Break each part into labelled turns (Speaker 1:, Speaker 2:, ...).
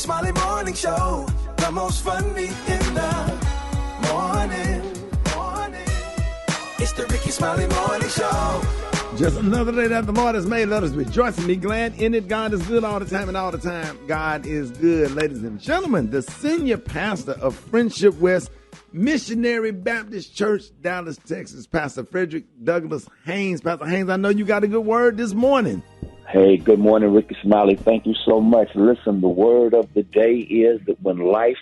Speaker 1: Smiley Morning Show, the most funny in the morning. It's the Rickey Smiley Morning Show.
Speaker 2: Just another day that the Lord has made. Let us rejoice and be glad in it. God is good all the time, and all the time God is good. Ladies and gentlemen, the senior pastor of Friendship West Missionary Baptist Church, Dallas, Texas, Pastor Frederick Douglass Haynes. Pastor Haynes, I know you got a good word this morning.
Speaker 3: Hey, good morning, Rickey Smiley. Thank you so much. Listen, the word of the day is that when life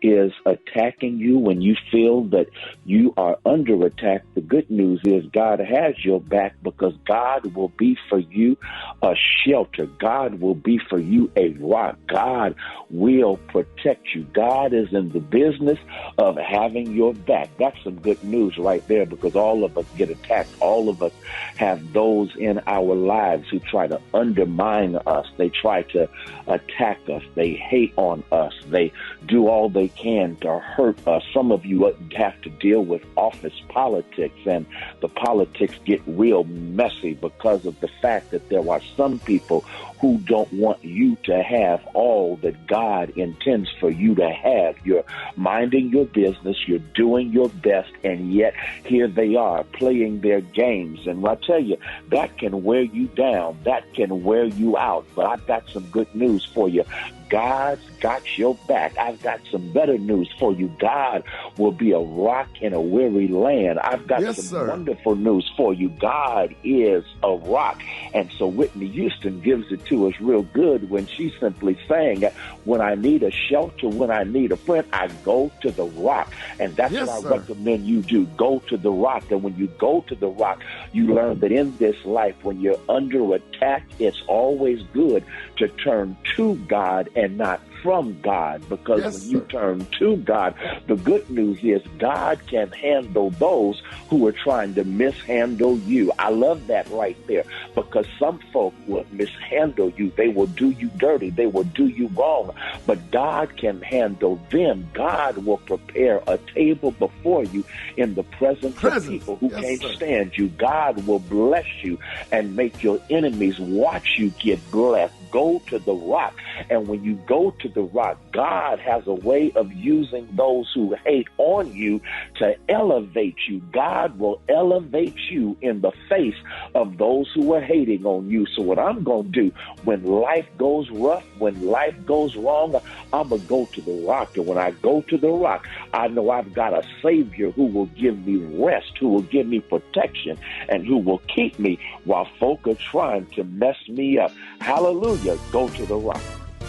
Speaker 3: is attacking you, when you feel that you are under attack, the good news is God has your back, because God will be for you a shelter. God will be for you a rock. God will protect you. God is in the business of having your back. That's some good news right there, because all of us get attacked. All of us have those in our lives who try to undermine us. They try to attack us. They hate on us. They do all they can to hurt us. Some of you have to deal with office politics, and the politics get real messy because of the fact that there are some people who don't want you to have all that God intends for you to have. You're minding your business, you're doing your best, and yet here they are playing their games. And I tell you, that can wear you down. That can wear you out. But I've got some good news for you. God's got your back. I've got some better news for you. God will be a rock in a weary land. I've got some wonderful news for you. God is a rock. And so Whitney Houston gives it to us real good when she's simply saying, when I need a shelter, when I need a friend, I go to the rock. And that's what I recommend you do. Go to the rock. And when you go to the rock, you learn that in this life, when you're under attack, it's always good to turn to God and not from God, because when you turn to God, the good news is God can handle those who are trying to mishandle you. I love that right there, because some folk will mishandle you. They will do you dirty. They will do you wrong, but God can handle them. God will prepare a table before you in the presence of people who can't stand you. God will bless you and make your enemies watch you get blessed. Go to the rock. And when you go to the rock, God has a way of using those who hate on you to elevate you. God will elevate you in the face of those who are hating on you. So what I'm going to do when life goes rough, when life goes wrong, I'm going to go to the rock. And when I go to the rock, I know I've got a Savior who will give me rest, who will give me protection, and who will keep me while folk are trying to mess me up. Hallelujah. Go to the rock.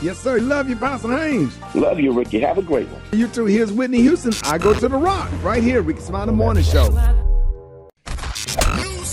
Speaker 2: Yes, sir. Love you, Pastor Haynes.
Speaker 3: Love you, Ricky. Have a great one.
Speaker 2: You too. Here's Whitney Houston. I go to the rock. Right here, Rickey Smiley Morning Show.
Speaker 4: News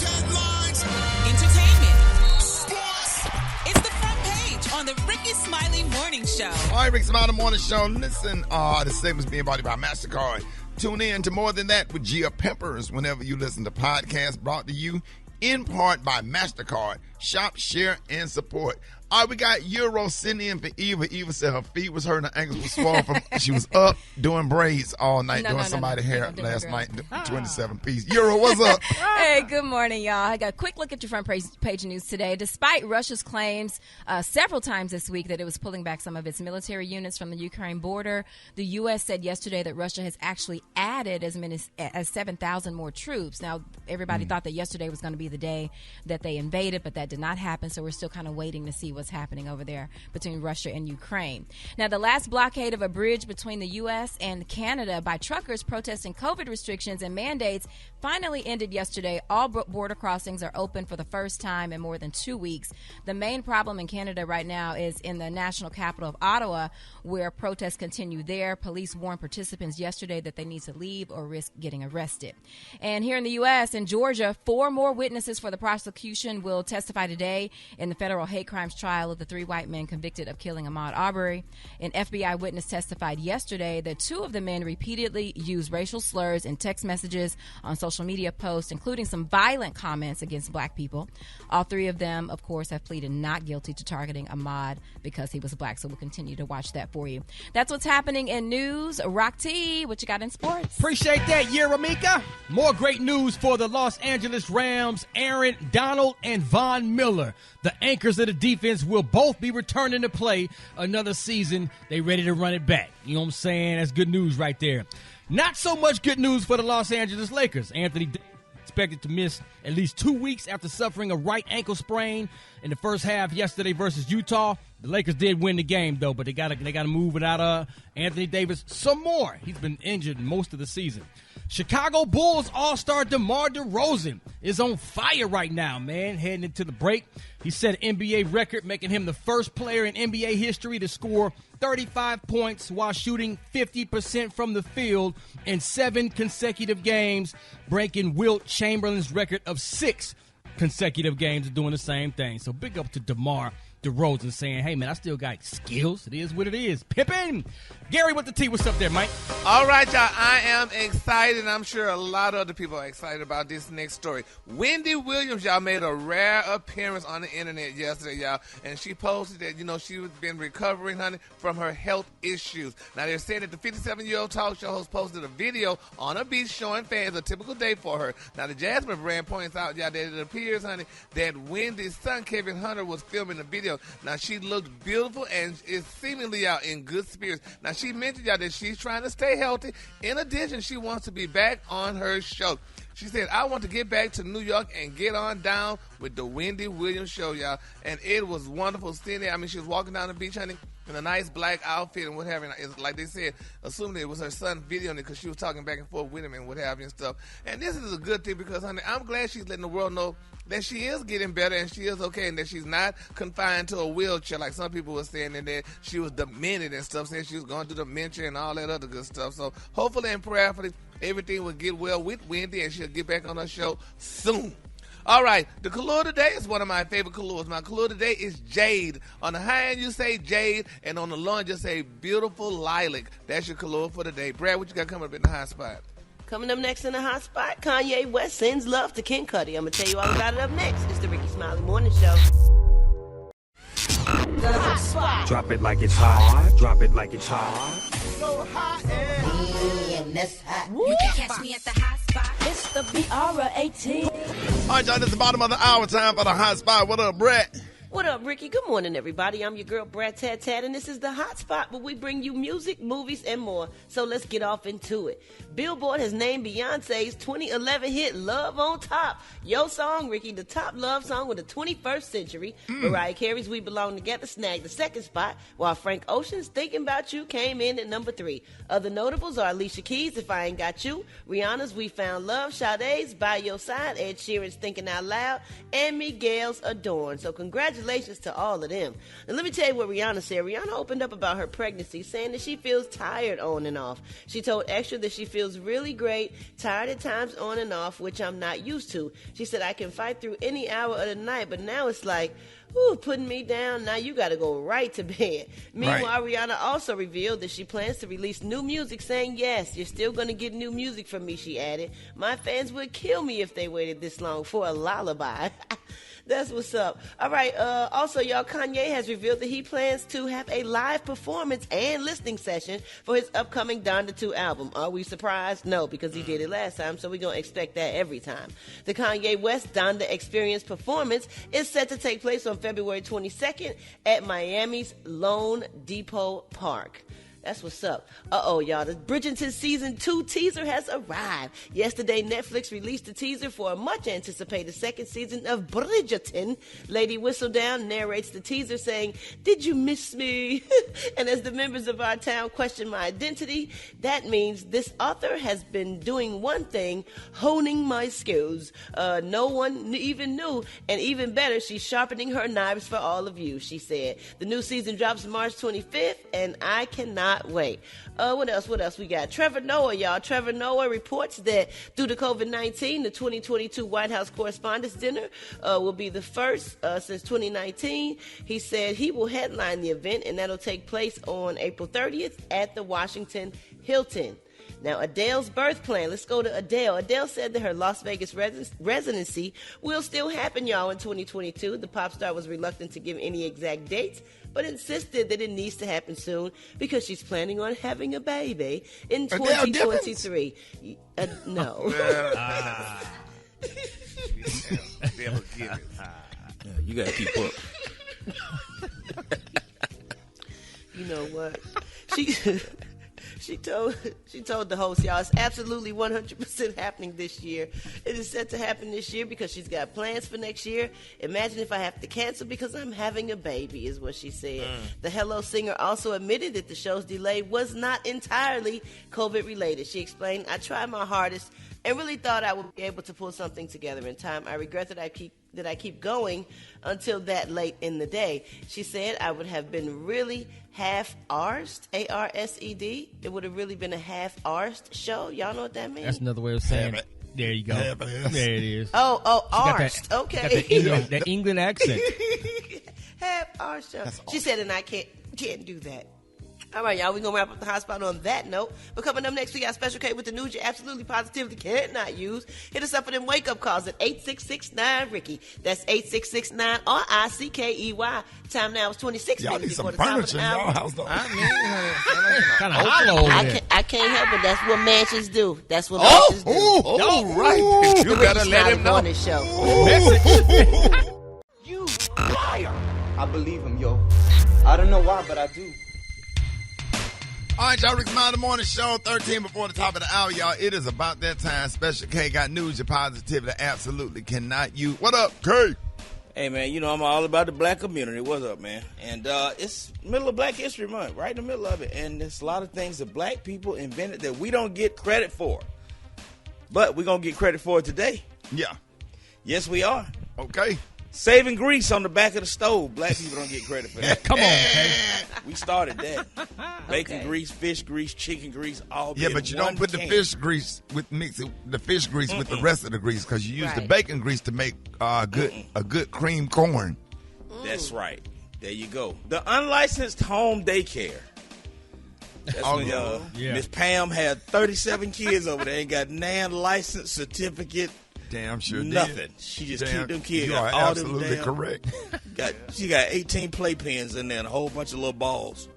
Speaker 4: headlines. Entertainment. Sports. It's the front page on the Rickey Smiley Morning Show.
Speaker 5: All right, Rickey Smiley Morning Show. Listen, the segment's being brought to you by MasterCard. Tune in to More Than That with Gia Peppers whenever you listen to podcasts brought to you in part by MasterCard. Shop, share, and support. All right, we got Euro sitting in for Eva. Eva said her feet was hurting, her ankles were swollen. She was up doing braids all night, doing somebody's hair last night, 27 piece. Euro, what's up?
Speaker 6: Hey, good morning, y'all. I got a quick look at your front page news today. Despite Russia's claims several times this week that it was pulling back some of its military units from the Ukraine border, the U.S. said yesterday that Russia has actually added as many as 7,000 more troops. Now, everybody thought that yesterday was going to be the day that they invaded, but that did not happen, so we're still kind of waiting to see what's happening over there between Russia and Ukraine. Now, the last blockade of a bridge between the U.S. and Canada by truckers protesting COVID restrictions and mandates finally ended yesterday. All border crossings are open for the first time in more than 2 weeks. The main problem in Canada right now is in the national capital of Ottawa, where protests continue there. Police warned participants yesterday that they need to leave or risk getting arrested. And here in the U.S., in Georgia, 4 more witnesses for the prosecution will testify today in the federal hate crimes trial of the 3 white men convicted of killing Ahmaud Arbery. An FBI witness testified yesterday that 2 of the men repeatedly used racial slurs in text messages, on social media posts, including some violent comments against black people. All 3 of them, of course, have pleaded not guilty to targeting Ahmaud because he was black. So we'll continue to watch that for you. That's what's happening in news. Rock T, what you got in sports?
Speaker 7: Appreciate that, Yeramika. More great news for the Los Angeles Rams. Aaron Donald and Von Miller. The anchors of the defense will both be returning to play another season. They ready to run it back. You know what I'm saying? That's good news right there. Not so much good news for the Los Angeles Lakers. Anthony Davis expected to miss at least 2 weeks after suffering a right ankle sprain in the first half yesterday versus Utah. The Lakers did win the game, though, but they got to move without Anthony Davis some more. He's been injured most of the season. Chicago Bulls All-Star DeMar DeRozan is on fire right now, man, heading into the break. He set an NBA record, making him the first player in NBA history to score 35 points while shooting 50% from the field in 7 consecutive games, breaking Wilt Chamberlain's record of 6 consecutive games of doing the same thing. So big up to DeMar DeRozan saying, hey, man, I still got skills. It is what it is. Pippin! Gary with the T. What's up there, Mike?
Speaker 8: All right, y'all. I am excited, and I'm sure a lot of other people are excited about this next story. Wendy Williams, y'all, made a rare appearance on the internet yesterday, y'all, and she posted that, you know, she's been recovering, honey, from her health issues. Now, they're saying that the 57-year-old talk show host posted a video on a beach showing fans a typical day for her. Now, the Jasmine brand points out, y'all, that it appears, honey, that Wendy's son, Kevin Hunter, was filming the video. Now, she looked beautiful and is seemingly out in good spirits. Now, she mentioned, y'all, that she's trying to stay healthy. In addition, she wants to be back on her show. She said, I want to get back to New York and get on down with the Wendy Williams show, y'all. And it was wonderful seeing there. I mean, she was walking down the beach, honey, in a nice black outfit and what have you. It's like they said, assuming it was her son videoing it because she was talking back and forth with him and what have you and stuff. And this is a good thing because, honey, I'm glad she's letting the world know that she is getting better and she is okay and that she's not confined to a wheelchair like some people were saying, and that she was demented and stuff, saying she was going through dementia and all that other good stuff. So hopefully and prayerfully everything will get well with Wendy and she'll get back on her show soon. All right, the color today is one of my favorite colors. My color today is jade. On the high end, you say jade, and on the low end, you say beautiful lilac. That's your color for today. Brad, what you got coming up in the hot spot?
Speaker 9: Coming up next in the hot spot, Kanye West sends love to Ken Cudi. I'm going to tell you all about it up next. It's the Rickey Smiley Morning Show. The hot spot.
Speaker 10: Drop it like it's hot. Drop it like it's hot.
Speaker 1: So hot and
Speaker 9: that's hot.
Speaker 4: You can catch me at the hot spot.
Speaker 9: It's the BR18.
Speaker 5: All right, y'all, it's the bottom of the hour. Time for the hot spot. What up, Brett?
Speaker 9: What up, Ricky? Good morning, everybody. I'm your girl, Brad Tat Tat, and this is the Hot Spot where we bring you music, movies, and more. So let's get off into it. Billboard has named Beyonce's 2011 hit Love on Top. Your song, Ricky, the top love song of the 21st century. Mariah Carey's We Belong Together snagged the second spot, while Frank Ocean's Thinking About You came in at number 3. Other notables are Alicia Keys' If I Ain't Got You, Rihanna's We Found Love, Sade's By Your Side, Ed Sheeran's Thinking Out Loud, and Miguel's Adorn. So congratulations to all of them. And let me tell you what Rihanna said. Rihanna opened up about her pregnancy, saying that she feels tired on and off. She told Extra that she feels really great, tired at times on and off, which I'm not used to. She said, I can fight through any hour of the night, but now it's like, ooh, putting me down, now you got to go right to bed. Meanwhile, Rihanna also revealed that she plans to release new music, saying, yes, you're still going to get new music from me, she added. My fans would kill me if they waited this long for a lullaby. That's what's up. All right. Also, y'all, Kanye has revealed that he plans to have a live performance and listening session for his upcoming Donda 2 album. Are we surprised? No, because he did it last time, so we're going to expect that every time. The Kanye West Donda Experience performance is set to take place on February 22nd at Miami's Lone Depot Park. That's what's up. Y'all. The Bridgerton Season 2 teaser has arrived. Yesterday, Netflix released the teaser for a much-anticipated second season of Bridgerton. Lady Whistledown narrates the teaser saying, did you miss me? And as the members of our town question my identity, that means this author has been doing one thing, honing my skills. No one even knew. And even better, she's sharpening her knives for all of you, she said. The new season drops March 25th, and I cannot wait. What else we got? Trevor Noah, y'all. Trevor Noah reports that due to COVID-19, the 2022 White House Correspondents' Dinner will be the first since 2019. He said he will headline the event, and that'll take place on April 30th at the Washington Hilton. Now, Adele's birth plan. Let's go to Adele. Adele said that her Las Vegas residency will still happen, y'all, in 2022. The pop star was reluctant to give any exact dates, but insisted that it needs to happen soon because she's planning on having a baby in 2023. No.
Speaker 11: Yeah, you got to keep up.
Speaker 9: You know what? She told the host, y'all, it's absolutely 100% happening this year. It is set to happen this year because she's got plans for next year. Imagine if I have to cancel because I'm having a baby, is what she said. The Hello singer also admitted that the show's delay was not entirely COVID related. She explained, I tried my hardest and really thought I would be able to pull something together in time. I regret that I keep going until that late in the day. She said I would have been really half-arsed, A-R-S-E-D. It would have really been a half-arsed show. Y'all know what that means?
Speaker 7: That's another way of saying it. There you go. There it is.
Speaker 9: Oh, arsed. Okay.
Speaker 7: That England accent.
Speaker 9: Half-arsed show. She said, and I can't do that. All right, y'all, we're going to wrap up the hot spot on that note. But coming up next, we got Special K with the news you absolutely positively cannot use. Hit us up for them wake-up calls at 866-9-RICKY. That's 866-9-RICKEY. Time now is 26
Speaker 5: y'all
Speaker 9: minutes
Speaker 5: need
Speaker 9: before
Speaker 5: some
Speaker 9: the top of
Speaker 5: furniture
Speaker 9: the
Speaker 5: in
Speaker 9: hour.
Speaker 5: y'all house, though.
Speaker 7: Kind of hollow over there.
Speaker 9: I can't help it. That's what mansions do. That's what mansions do.
Speaker 8: Oh, right. You better let him know.
Speaker 9: On this show.
Speaker 12: You liar. I believe him, yo. I don't know why, but I do.
Speaker 5: All right, y'all, Rickey Smiley Morning Show, 13 before the top of the hour, y'all. It is about that time. Special K got news you positively absolutely cannot use. What up, K?
Speaker 11: Hey, man, you know I'm all about the black community. What's up, man? And it's middle of Black History Month, right in the middle of it. And there's a lot of things that black people invented that we don't get credit for. But we're going to get credit for it today.
Speaker 5: Yeah.
Speaker 11: Yes, we are.
Speaker 5: Okay.
Speaker 11: Saving grease on the back of the stove. Black people don't get credit for that.
Speaker 7: Come on, K.
Speaker 11: We started that. Bacon grease, fish grease, chicken grease, all.
Speaker 5: Yeah, but you don't put the fish grease with the fish grease with the rest of the grease because you use the bacon grease to make a good cream corn.
Speaker 11: That's right. There you go. The unlicensed home daycare. That's when Miss Pam had 37 kids over there, ain't got nan license certificate.
Speaker 5: Damn sure
Speaker 11: nothing.
Speaker 5: did.
Speaker 11: She just keep them kids.
Speaker 5: You are absolutely correct.
Speaker 11: She got 18 playpens in there and a whole bunch of little balls.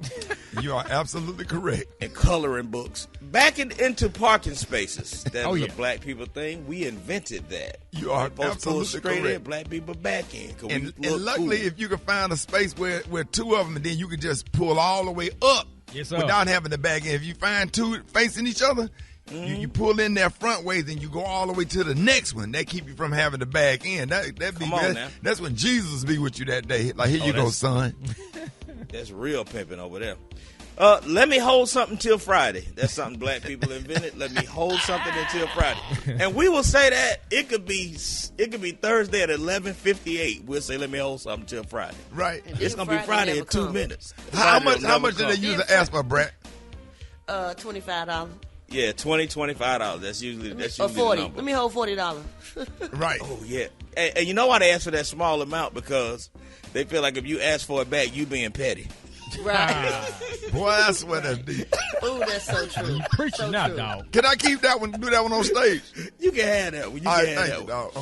Speaker 5: You are absolutely correct.
Speaker 11: And coloring books. Backing into parking spaces. That was a black people thing. We invented that.
Speaker 5: You are absolutely
Speaker 11: straight
Speaker 5: correct.
Speaker 11: In, black people back in.
Speaker 5: And luckily, if you can find a space where two of them, and then you can just pull all the way up without having to back in. If you find two facing each other, you pull in there front ways and you go all the way to the next one. That keep you from having to back in. That's when Jesus be with you that day. Like, here you go, son.
Speaker 11: That's real pimping over there. Let me hold something till Friday. That's something black people invented. Let me hold something until Friday. And we will say that it could be Thursday at 11:58. We'll say let me hold something till Friday.
Speaker 5: Right.
Speaker 11: It's gonna be Friday in 2 minutes.
Speaker 5: How much did they use to ask for, Brett?
Speaker 9: $25.
Speaker 11: Yeah, $25. That's usually
Speaker 9: or 40.
Speaker 11: The number.
Speaker 9: Let me hold $40.
Speaker 5: Right.
Speaker 11: Oh yeah. And you know why they ask for that small amount? Because they feel like if you ask for it back, you being petty.
Speaker 9: Right.
Speaker 5: Boy, I swear that's deep.
Speaker 9: Ooh, that's so true.
Speaker 7: You preaching now, dog.
Speaker 5: Can I keep that one? Do that one on stage?
Speaker 11: You can have that one.
Speaker 5: All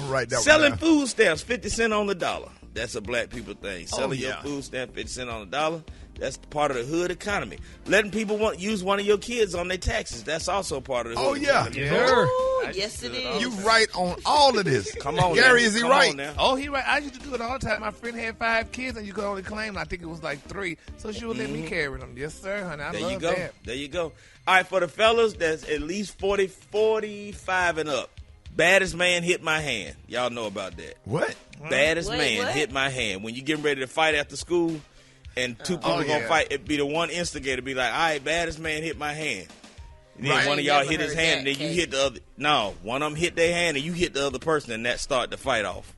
Speaker 5: right, that
Speaker 11: Selling
Speaker 5: one
Speaker 11: food stamps 50 cents on the dollar. That's a black people thing. Selling your food stamp 50 cents on the dollar. That's part of the hood economy. Letting people use one of your kids on their taxes. That's also part of the hood economy.
Speaker 9: Ooh, yes, it is.
Speaker 5: You right on all of this.
Speaker 11: Come on,
Speaker 5: Gary,
Speaker 11: now.
Speaker 5: is he
Speaker 11: Come
Speaker 5: right?
Speaker 11: on now.
Speaker 8: Oh, he right. I used to do it all the time. My friend had 5 kids, and you could only claim, I think it was like 3. So she would let me carry them. Yes, sir, honey. I love that.
Speaker 11: There you go. All right, for the fellas, that's at least 45 and up. Baddest man hit my hand. Y'all know about that.
Speaker 5: What?
Speaker 11: Baddest man hit my hand. When you getting ready to fight after school, and two people gonna fight, it'd be the one instigator be like, all right, baddest man hit my hand. And then one of y'all hit his hand, and then you hit the other. No, one of them hit their hand, and you hit the other person, and that start the fight off.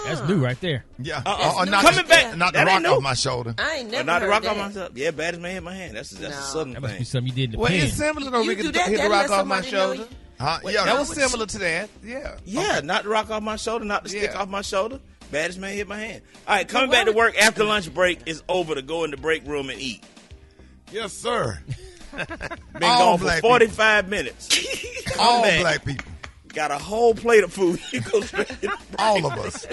Speaker 7: That's new right there.
Speaker 5: Yeah.
Speaker 11: Coming back.
Speaker 5: Not the rock off my shoulder.
Speaker 9: I ain't never
Speaker 11: not the
Speaker 9: heard
Speaker 11: rock
Speaker 9: that.
Speaker 11: off my shoulder. Yeah, baddest man hit my hand. That's a southern
Speaker 7: That must
Speaker 11: thing.
Speaker 7: be something you did in the
Speaker 8: Well,
Speaker 7: pen.
Speaker 8: it's similar to Rickey hit the rock off my shoulder.
Speaker 5: Yeah,
Speaker 8: that was similar to that. Yeah.
Speaker 11: Yeah, not the rock off my shoulder, not the stick off my shoulder. Baddest man hit my hand. All right, coming back to work after lunch break is over to go in the break room and eat.
Speaker 5: Yes, sir.
Speaker 11: Been gone for 45 minutes.
Speaker 5: All black people.
Speaker 11: Got a whole plate of food. You go straight to the break.
Speaker 5: All of us.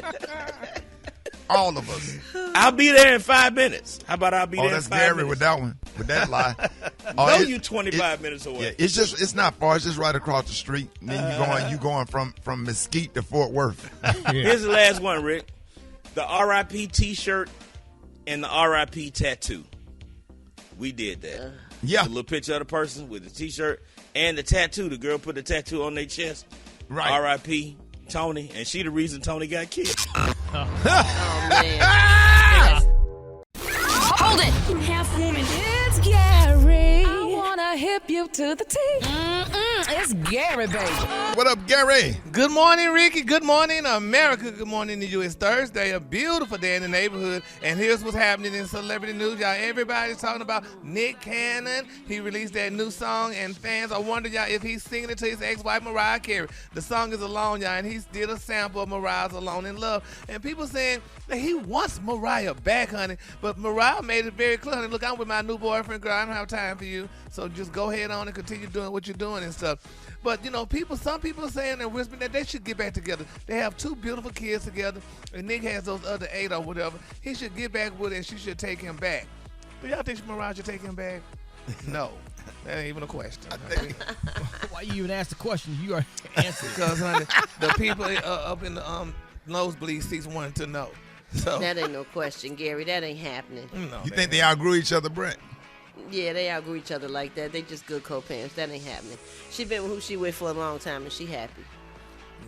Speaker 5: All of us.
Speaker 11: I'll be there in 5 minutes. How about I'll be there in 5
Speaker 5: that's
Speaker 11: minutes?
Speaker 5: Gary with that one. With that lie.
Speaker 11: No, you 25 minutes away.
Speaker 5: Yeah, it's not far. It's just right across the street. And then you going from Mesquite to Fort Worth.
Speaker 11: Here's the last one, Rick. The RIP T-shirt and the RIP tattoo. We did that.
Speaker 5: Yeah.
Speaker 11: The little picture of the person with the T-shirt and the tattoo. The girl put the tattoo on their chest.
Speaker 5: Right.
Speaker 11: RIP Tony, and she the reason Tony got killed.
Speaker 9: Oh, man.
Speaker 13: Hold it! Half woman, it's Gary. I wanna hip you to the T. It's Gary, baby.
Speaker 5: What up, Gary?
Speaker 8: Good morning, Ricky. Good morning, America. Good morning to you. It's Thursday, a beautiful day in the neighborhood. And here's what's happening in celebrity news, y'all. Everybody's talking about Nick Cannon. He released that new song, and fans are wondering, y'all, if he's singing it to his ex-wife, Mariah Carey. The song is Alone, y'all, and he did a sample of Mariah's Alone in Love. And people saying that he wants Mariah back, honey. But Mariah made it very clear, honey. Look, I'm with my new boyfriend, girl. I don't have time for you. So just go ahead on and continue doing what you're doing and stuff. But, you know, some people are saying and whispering that they should get back together. They have 2 beautiful kids together, and Nick has those other 8 or whatever. He should get back with her, and she should take him back. Do y'all think Mariah should take him back? No. That ain't even a question.
Speaker 7: Why you even ask the question? You are answering.
Speaker 8: Because, honey, the people up in the nosebleed seats wanted to know. So
Speaker 9: That ain't no question, Gary. That ain't happening.
Speaker 8: No,
Speaker 5: You think they outgrew each other, Brett?
Speaker 9: Yeah, they outgrew each other like that. They just good co-parents. That ain't happening. She been with who she with for a long time, and she happy.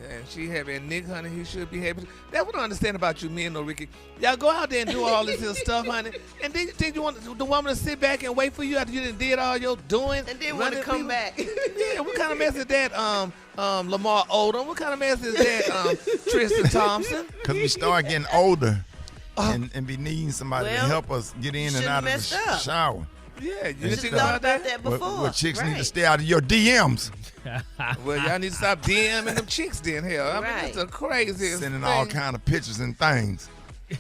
Speaker 8: Yeah, and she happy. And Nick, honey, he should be happy. That's what I understand about you men, though, Ricky. Y'all go out there and do all this here stuff, honey. And then you think you want the woman to sit back and wait for you after you done did all your doing?
Speaker 9: And then want to come back.
Speaker 8: Yeah, what kind of mess is that, Lamar Odom? What kind of mess is that, Tristan Thompson?
Speaker 5: Because we start getting older and be needing somebody to help us get in and out of the shower.
Speaker 8: Yeah, you
Speaker 9: didn't think about that before.
Speaker 5: Well, chicks need to stay out of your DMs.
Speaker 8: Well, y'all need to stop DMing them chicks then, hell. I mean, it's the craziest
Speaker 5: Sending
Speaker 8: thing.
Speaker 5: all kind of pictures and things.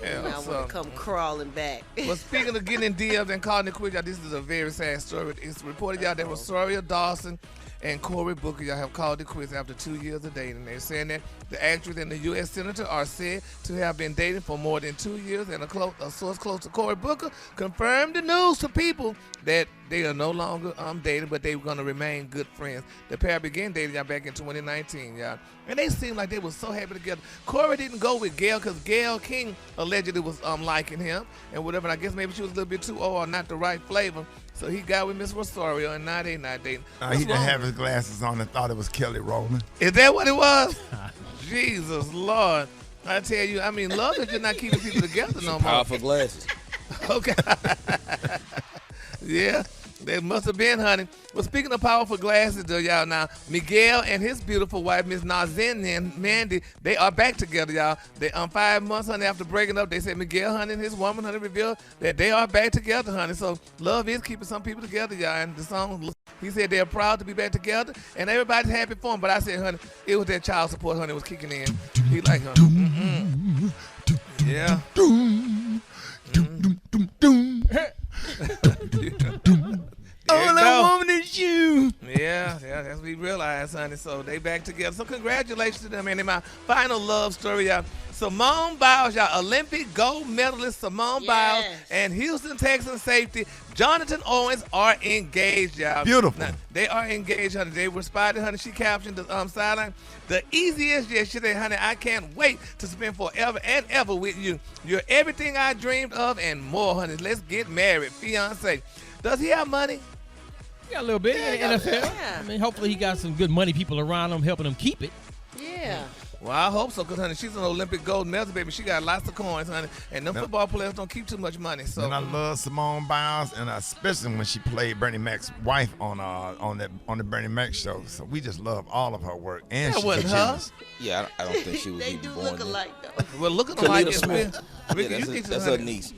Speaker 8: Yeah,
Speaker 9: I want to come crawling back.
Speaker 8: Well, speaking of getting in DMs and calling it quits, y'all, this is a very sad story. It's reported, y'all, that Rosario Dawson and Cory Booker, y'all, have called it quits after 2 years of dating. They're saying that the actress and the U.S. senator are said to have been dating for more than 2 years, and a source close to Cory Booker confirmed the news to people that they are no longer dating, but they were going to remain good friends. The pair began dating, y'all, back in 2019, y'all. And they seemed like they were so happy together. Cory didn't go with Gail because Gail King allegedly was liking him and whatever. And I guess maybe she was a little bit too old or not the right flavor. So he got with Miss Rosario, and now they not dating.
Speaker 5: He didn't have his glasses on and thought it was Kelly Rowland.
Speaker 8: Is that what it was? Jesus, Lord. I tell you, I mean, love is just not keeping people together no more.
Speaker 11: Powerful glasses.
Speaker 8: Okay. Yeah, they must have been, honey. Well, speaking of powerful glasses, though, y'all, now, Miguel and his beautiful wife, Miss Nazin and Mandy, they are back together, y'all. They 5 months, honey, after breaking up, they said Miguel, honey, and his woman, honey, revealed that they are back together, honey. So love is keeping some people together, y'all. And the song, he said they're proud to be back together, and everybody's happy for him. But I said, honey, it was that child support, honey, was kicking in. He like, honey, yeah. All I want is you. Yeah, that's what we realized, honey. So they back together. So congratulations to them. And in my final love story, y'all, Simone Biles, y'all, Olympic gold medalist Simone Biles and Houston Texans safety Jonathan Owens are engaged, y'all.
Speaker 5: Beautiful.
Speaker 8: Now, they are engaged, honey. They were spotted, honey. She captioned the sideline. The easiest, yes, she said, honey, I can't wait to spend forever and ever with you. You're everything I dreamed of and more, honey. Let's get married. Fiance. Does he have money?
Speaker 7: He got a little bit in the NFL.
Speaker 9: Yeah.
Speaker 7: I mean, hopefully he got some good money people around him helping him keep it.
Speaker 9: Yeah.
Speaker 8: Well, I hope so, because, honey, she's an Olympic gold medal, baby. She got lots of coins, honey. And them football players don't keep too much money. So.
Speaker 5: And I love Simone Biles, and especially when she played Bernie Mac's wife on the Bernie Mac show. So we just love all of her work. And
Speaker 8: That
Speaker 5: she's
Speaker 8: wasn't
Speaker 5: a
Speaker 8: her.
Speaker 5: genius.
Speaker 11: Yeah, I don't think she was
Speaker 9: They
Speaker 11: even
Speaker 9: do
Speaker 11: born
Speaker 9: look
Speaker 11: then.
Speaker 9: alike, though.
Speaker 8: Well, looking alike
Speaker 11: Kalita
Speaker 8: is
Speaker 11: Smith.
Speaker 8: Ricky,
Speaker 11: Yeah,
Speaker 8: you need to,
Speaker 11: that's
Speaker 8: honey.
Speaker 11: her niece.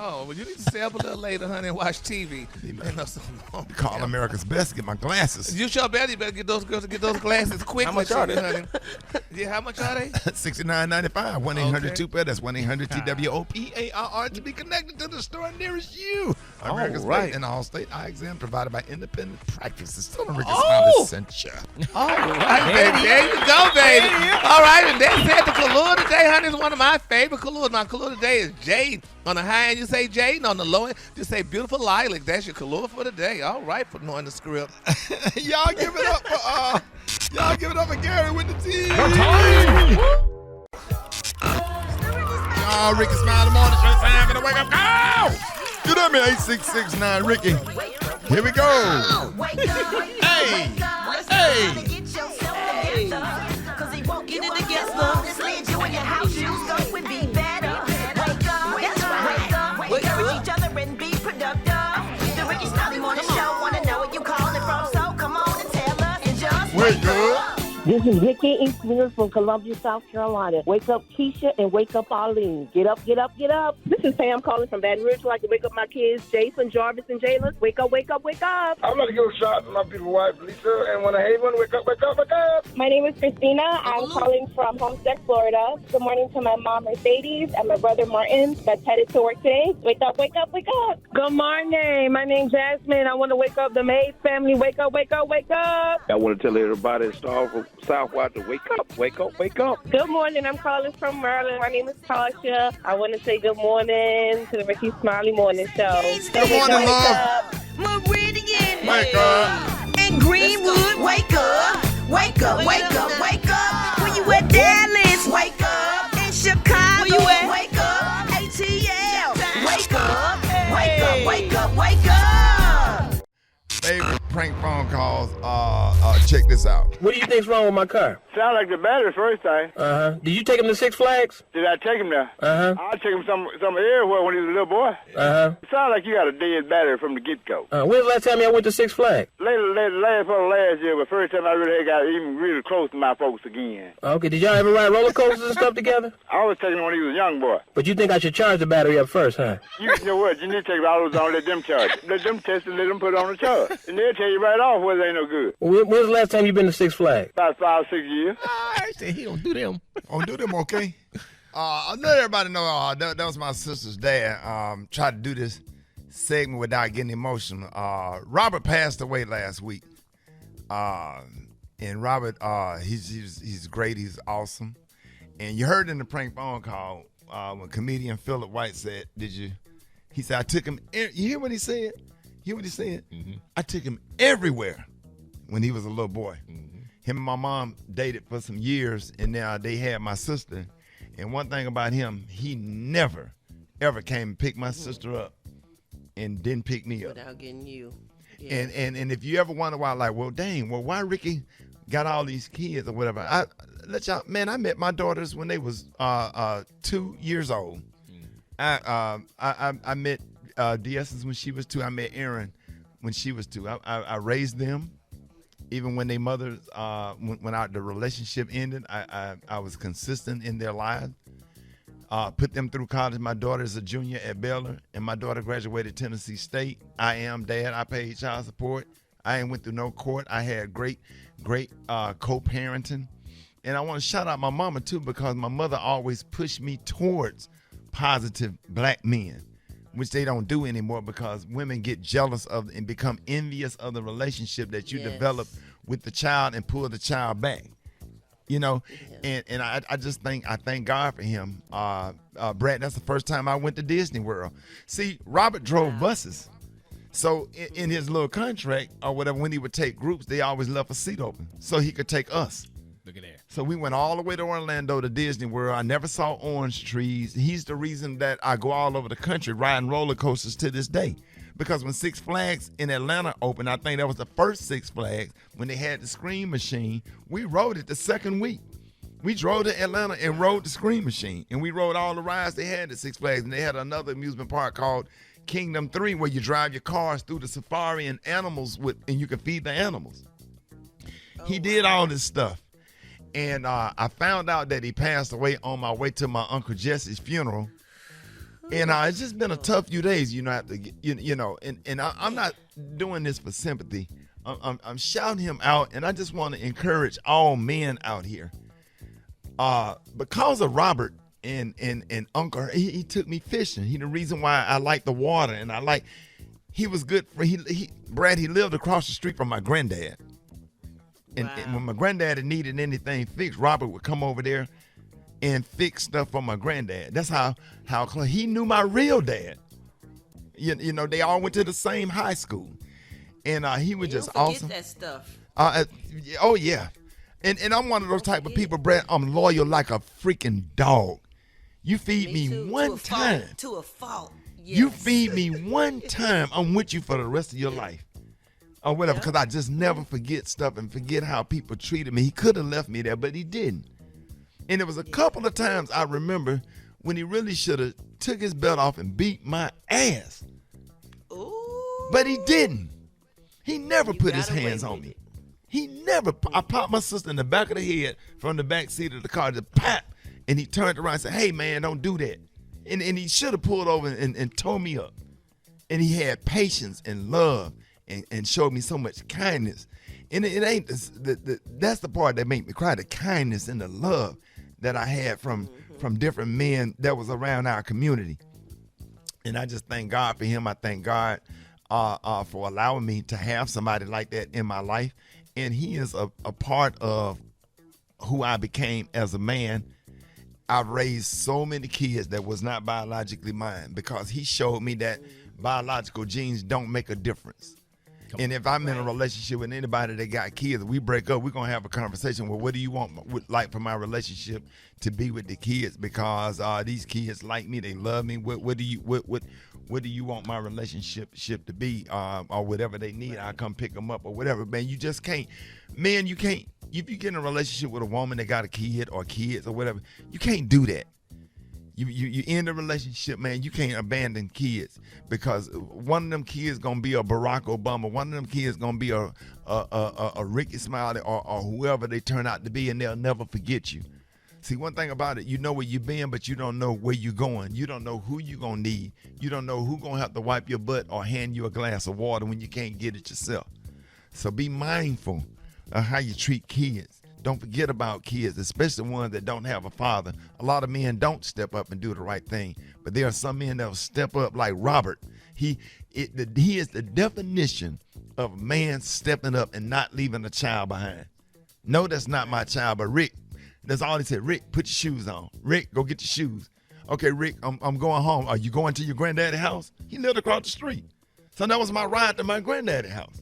Speaker 8: Oh, well, you need to stay up a little later, honey, and watch TV.
Speaker 5: Call America's Best, get my glasses.
Speaker 8: You sure better. You better get those girls to get those glasses quick.
Speaker 11: How much are they?
Speaker 8: honey? Yeah, how much are they?
Speaker 5: $69.95. 1-800-2PAIR. That's 1-800-TWOPARR to be connected to the store nearest you. America's Best and all state eye exam provided by independent practices. Tell them Rickey Smiley sent you.
Speaker 8: All right, baby. There you go, baby. All right, and that's it. The Kahlua today, honey, is one of my favorite Kahluas. My Kahlua today is Jade. On the high end, you say Jade. And on the low end, just say beautiful lilac. That's your Kahlua for the day. All right, for knowing the script.
Speaker 5: Y'all give it up for Gary with the team.
Speaker 7: One time.
Speaker 5: Oh, Rickey Smiley morning show. Time for the wake up call. Get up here, 8669 Ricky. Here we go. Hey. Hey.
Speaker 9: Get it together. Just lead you in your house shoes, so we be better. Wake up. That's right. Encourage each other and be productive. The Rickey Smiley morning show. Wanna know where you calling from? So come on and tell us and just
Speaker 5: wake up.
Speaker 14: This is Ricky Smiley from Columbia, South Carolina. Wake up, Keisha, and wake up, Arlene. Get up, get up, get up. This is Pam calling from Baton Rouge. I'd like to wake up my kids, Jason, Jarvis, and Jalen. Wake up, wake up, wake up.
Speaker 15: I'm going to give a shout out to my beautiful wife, Lisa, and when I hate one, wake up, wake up, wake up.
Speaker 16: My name is Christina. I'm calling from Homestead, Florida. Good morning to my mom, Mercedes, and my brother, Martin, that's headed to work today. Wake up, wake up, wake up.
Speaker 14: Good morning. My name's Jasmine. I want to wake up the Mays family. Wake up, wake up, wake up.
Speaker 15: I want to tell everybody in Star from Southwest to wake up, wake up, wake up.
Speaker 16: Good morning. I'm calling from Maryland. My name is Tasha. I want to say good morning to the Rickey Smiley Morning Show.
Speaker 5: Good morning, love.
Speaker 9: Meridian,
Speaker 5: wake up.
Speaker 9: And Greenwood, wake up. Wake up, wake up, wake up. Where you at, Dallas? Wake up. In Chicago, where you at? Wake up. ATL, wake up. Wake up, wake up, wake up.
Speaker 5: Favorite prank phone calls. Check this out.
Speaker 17: What do you think's wrong with my car?
Speaker 15: Sound like the battery first time.
Speaker 17: Did you take him to Six Flags?
Speaker 15: Did I take him there? I took him some everywhere when he was a little boy. Sound like you got a dead battery from the get-go.
Speaker 17: When was the last time y'all went to Six Flags?
Speaker 15: Last year, but first time I really got even really close to my folks again.
Speaker 17: Okay, did y'all ever ride roller coasters and stuff together?
Speaker 15: I was taking him when he was a young boy.
Speaker 17: But you think I should charge the battery up first, huh?
Speaker 15: You know what? You need to take all those on, let them charge. Let them test and let them put it on the charge. And they'll tell you right off whether they ain't no good.
Speaker 17: When was the last time you been to Six Flags?
Speaker 15: About 5 or 6 years.
Speaker 7: I said he don't do them.
Speaker 5: Don't do them, okay? I let everybody know that was my sister's dad. Tried to do this segment without getting emotional. Robert passed away last week. And Robert, he's great. He's awesome. And you heard in the prank phone call when comedian Philip White said, he said, I took him, you hear what he said? Hear what he said? Mm-hmm. I took him everywhere when he was a little boy. Mm-hmm. Him and my mom dated for some years, and now they had my sister. And one thing about him, he never, ever came and picked my sister up and didn't pick me up.
Speaker 9: Without getting you.
Speaker 5: Yeah. And if you ever wonder why, like, well, dang, why Ricky got all these kids or whatever, I met my daughters when they was 2 years old. I met DS's when she was 2. I met Erin when she was 2. I raised them. Even when their mothers when the relationship ended, I was consistent in their lives. Put them through college. My daughter is a junior at Baylor, and my daughter graduated Tennessee State. I am dad. I paid child support. I ain't went through no court. I had great co-parenting. And I want to shout out my mama, too, because my mother always pushed me towards positive black men, which they don't do anymore because women get jealous of and become envious of the relationship that you develop with the child and pull the child back. You know, and I just thank God for him. Brad, that's the first time I went to Disney World. See, Robert drove buses. So in his little contract or whatever, when he would take groups, they always left a seat open so he could take us.
Speaker 7: Look at that.
Speaker 5: So we went all the way to Orlando to Disney World. I never saw orange trees. He's the reason that I go all over the country riding roller coasters to this day. Because when Six Flags in Atlanta opened, I think that was the first Six Flags, when they had the Scream Machine, we rode it the second week. We drove to Atlanta and rode the Scream Machine. And we rode all the rides they had at Six Flags. And they had another amusement park called Kingdom 3 where you drive your cars through the safari and animals and you can feed the animals. He did all this stuff. And I found out that he passed away on my way to my Uncle Jesse's funeral. And it's just been a tough few days, you know. I'm not doing this for sympathy. I'm shouting him out, and I just want to encourage all men out here. Because of Robert and Uncle, he took me fishing. He the reason why I like the water, and he was good for Brad. He lived across the street from my granddad, and when my granddad needed anything fixed, Robert would come over there and fix stuff for my granddad. That's how close. He knew my real dad. You know, they all went to the same high school, and he was just awesome.
Speaker 9: That stuff.
Speaker 5: Oh yeah, and I'm one of those type of people, Brad. I'm loyal like a freaking dog.
Speaker 2: You feed me
Speaker 9: too,
Speaker 2: one time.
Speaker 9: To a fault. Yes.
Speaker 2: You feed me one time, I'm with you for the rest of your life. Or whatever, because I just never forget stuff and forget how people treated me. He could have left me there, but he didn't. And there was a couple of times I remember when he really should have took his belt off and beat my ass.
Speaker 9: Ooh.
Speaker 2: But he didn't. He never put his hands on me. He never. I popped my sister in the back of the head from the back seat of the car, just pop, and he turned around and said, "Hey, man, don't do that." And he should have pulled over and tore me up. And he had patience and love and showed me so much kindness. And it ain't, that's the part that made me cry, the kindness and the love that I had from different men that was around our community. And I just thank God for him. I thank God for allowing me to have somebody like that in my life. And he is a part of who I became as a man. I've raised so many kids that was not biologically mine because he showed me that biological genes don't make a difference. And if I'm in a relationship with anybody that got kids, we break up, we're going to have a conversation. Well, what do you want like for my relationship to be with the kids? Because these kids like me, they love me. What do you want my relationship to be? Or whatever they need, I'll come pick them up or whatever. Man, you just can't. Man, you can't. If you get in a relationship with a woman that got a kid or kids or whatever, you can't do that. You end a relationship, man, you can't abandon kids because one of them kids gonna be a Barack Obama, one of them kids gonna be a Rickey Smiley or whoever they turn out to be, and they'll never forget you. See, one thing about it, you know where you've been, but you don't know where you're going. You don't know who you're gonna need. You don't know who gonna have to wipe your butt or hand you a glass of water when you can't get it yourself. So be mindful of how you treat kids. Don't forget about kids, especially ones that don't have a father. A lot of men don't step up and do the right thing, but there are some men that will step up like Robert. He is the definition of a man stepping up and not leaving a child behind. No, that's not my child, but Rick, that's all he said. Rick, put your shoes on. Rick, go get your shoes. Okay, Rick, I'm going home. Are you going to your granddaddy's house? He lived across the street. So that was my ride to my granddaddy's house.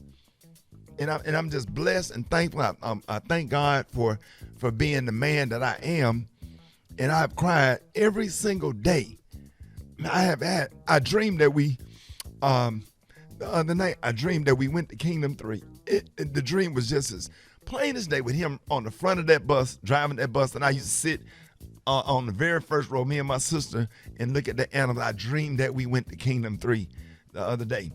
Speaker 2: And I'm just blessed and thankful. I thank God for being the man that I am. And I've cried every single day. I dreamed that the other night, I dreamed that we went to Kingdom 3. The dream was just as plain as day with him on the front of that bus, driving that bus. And I used to sit on the very first row, me and my sister, and look at the animals. I dreamed that we went to Kingdom 3 the other day.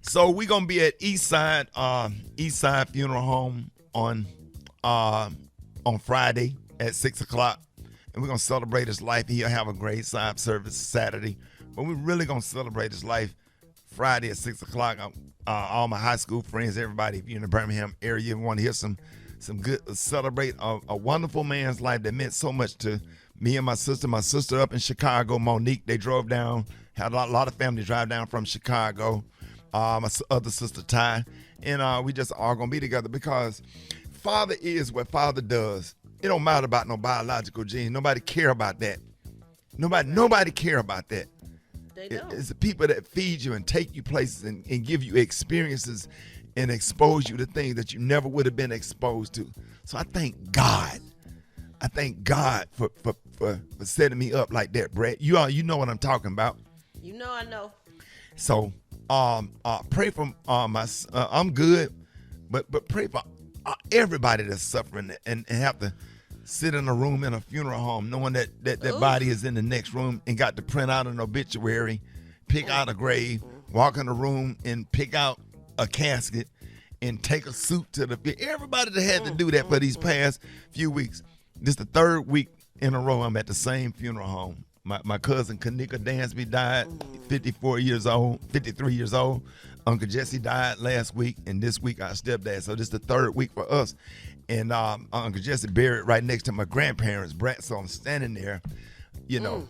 Speaker 2: So we're gonna be at Eastside Funeral Home on Friday at 6:00, and we're gonna celebrate his life. He'll have a graveside service Saturday, but we're really gonna celebrate his life Friday at 6:00. All my high school friends, everybody, if you're in the Birmingham area, you want to hear some good celebrate a wonderful man's life that meant so much to me and my sister. My sister up in Chicago, Monique, they drove down. Had a lot of family drive down from Chicago. My other sister Ty, and we just all gonna be together because Father is what Father does. It don't matter about no biological genes. Nobody care about that. Nobody care about that. It's the people that feed you and take you places and give you experiences and expose you to things that you never would have been exposed to. So I thank God. I thank God for setting me up like that, Brett. You know what I'm talking about.
Speaker 9: You know I know.
Speaker 2: So pray for I'm good, but pray for everybody that's suffering and have to sit in a room in a funeral home knowing that body is in the next room and got to print out an obituary, pick out a grave, walk in the room and pick out a casket and take a suit to everybody that had to do that for these past few weeks. This is the third week in a row I'm at the same funeral home. My cousin Kanika Dansby died, 53 years old. Uncle Jesse died last week, and this week our stepdad. So this is the third week for us. And Uncle Jesse buried right next to my grandparents, Brett. So I'm standing there, dealing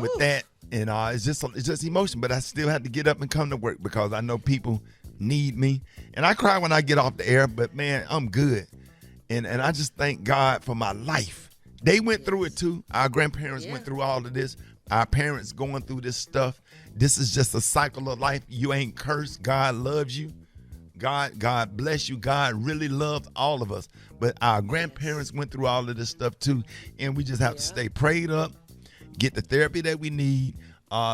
Speaker 2: with that. And it's just emotion, but I still had to get up and come to work because I know people need me. And I cry when I get off the air, but man, I'm good. And I just thank God for my life. They went through it too. Our grandparents went through all of this. Our parents going through this stuff. This is just a cycle of life. You ain't cursed. God loves you. God bless you. God really loves all of us. But our grandparents went through all of this stuff too, and we just have to stay prayed up, get the therapy that we need,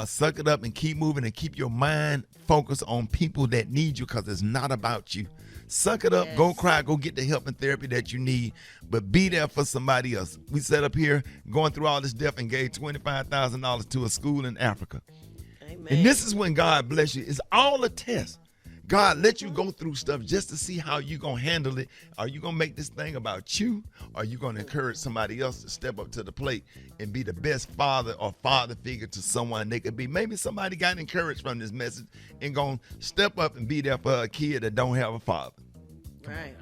Speaker 2: suck it up and keep moving and keep your mind focused on people that need you, because it's not about you. Suck it up, go cry, go get the help and therapy that you need, but be there for somebody else. We sat up here going through all this death and gave $25,000 to a school in Africa. Amen. And this is when God bless you. It's all a test. God let you go through stuff just to see how you going to handle it. Are you going to make this thing about you? Or are you going to encourage somebody else to step up to the plate and be the best father or father figure to someone they could be? Maybe somebody got encouraged from this message and going to step up and be there for a kid that don't have a father.
Speaker 9: Right.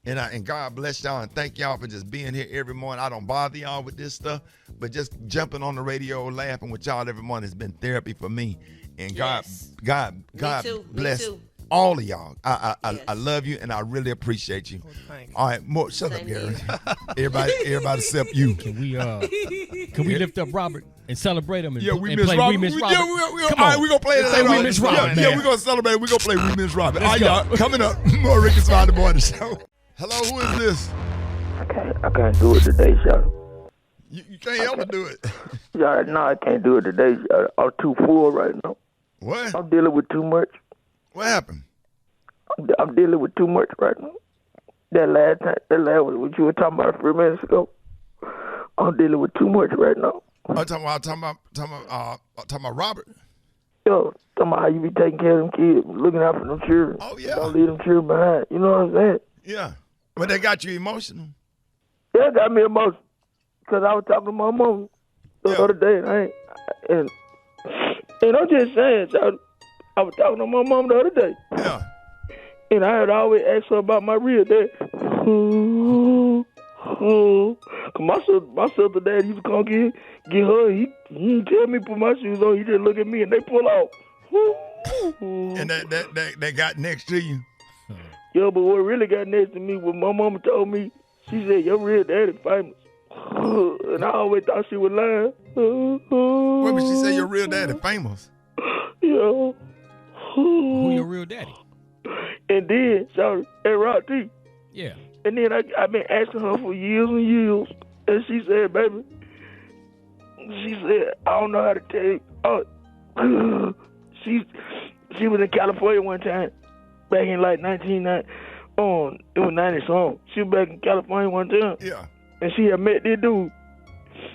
Speaker 2: And God bless y'all, and thank y'all for just being here every morning. I don't bother y'all with this stuff, but just jumping on the radio, laughing with y'all every morning has been therapy for me. And God bless all of y'all. I love you, and I really appreciate you. All right, more. Shut up, Gary. Everybody except you.
Speaker 7: Can we lift up Robert and celebrate him? And,
Speaker 2: we miss Robert.
Speaker 7: We miss Robert.
Speaker 2: All right, we're going to play it later.
Speaker 7: We miss Robert.
Speaker 2: Yeah, we're going to celebrate. We're going to play We Miss Robert. All right, y'all. Coming up, more Rickey Smiley Morning Show. Hello, who is this?
Speaker 18: I can't do it today, Shawty.
Speaker 2: You can't ever do it.
Speaker 18: Yeah, no, I can't do it today, Shawty. I'm too full right now.
Speaker 2: What?
Speaker 18: I'm dealing with too much.
Speaker 2: What happened?
Speaker 18: I'm dealing with too much right now. That last one, what you were talking about a few minutes ago, I'm dealing with too much right now.
Speaker 2: I'm talking about Robert.
Speaker 18: Yo, talking about how you be taking care of them kids, looking out for them children.
Speaker 2: Oh, yeah.
Speaker 18: Don't leave them children behind. You know what I'm saying?
Speaker 2: Yeah. But they got you emotional.
Speaker 18: Yeah, it got me emotional. Because I was talking to my mom the other day, and I'm just saying, so I was talking to my mom the other day.
Speaker 2: Yeah.
Speaker 18: And I had always asked her about my real dad. Cause my sister dad used to come get her. He didn't tell me to put my shoes on. He just look at me and they pull off.
Speaker 2: And that got next to you.
Speaker 18: Yeah, but what really got next to me was my mama told me. She said your real dad is famous. And I always thought she was lying.
Speaker 2: Wait, but she said your real daddy famous.
Speaker 18: Yeah.
Speaker 7: Who your real daddy?
Speaker 18: And then, sorry, at Rock T.
Speaker 7: Yeah.
Speaker 18: And then I've been asking her for years and years. And she said, baby, I don't know how to tell you. Oh, she was in California one time, back in like 1990. It was 90-something. She was back in California one time.
Speaker 2: Yeah.
Speaker 18: And she had met this dude.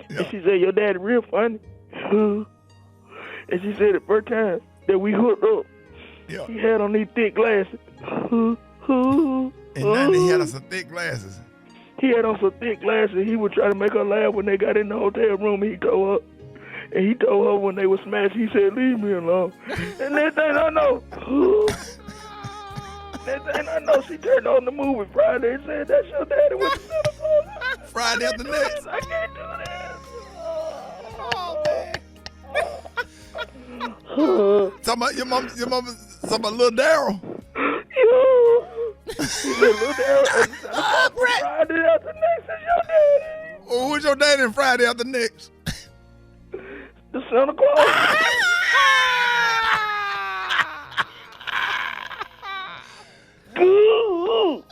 Speaker 18: Yeah. And she said, your daddy real funny. And she said the first time that we hooked up, he had on these thick glasses.
Speaker 2: And now he had on some thick glasses.
Speaker 18: He had on some thick glasses. He was trying to make her laugh when they got in the hotel room. He told her when they were smashed, he said, leave me alone. And next thing I know, she turned on the movie Friday and said, that's your daddy with the Santa Claus.
Speaker 2: Friday after next.
Speaker 18: I can't do this.
Speaker 2: Oh, man. Talking about your mom, talking about little Daryl.
Speaker 18: Little Daryl. Friday after next is your daddy.
Speaker 2: Well, who's your daddy in Friday after next?
Speaker 18: The Santa Claus.
Speaker 2: You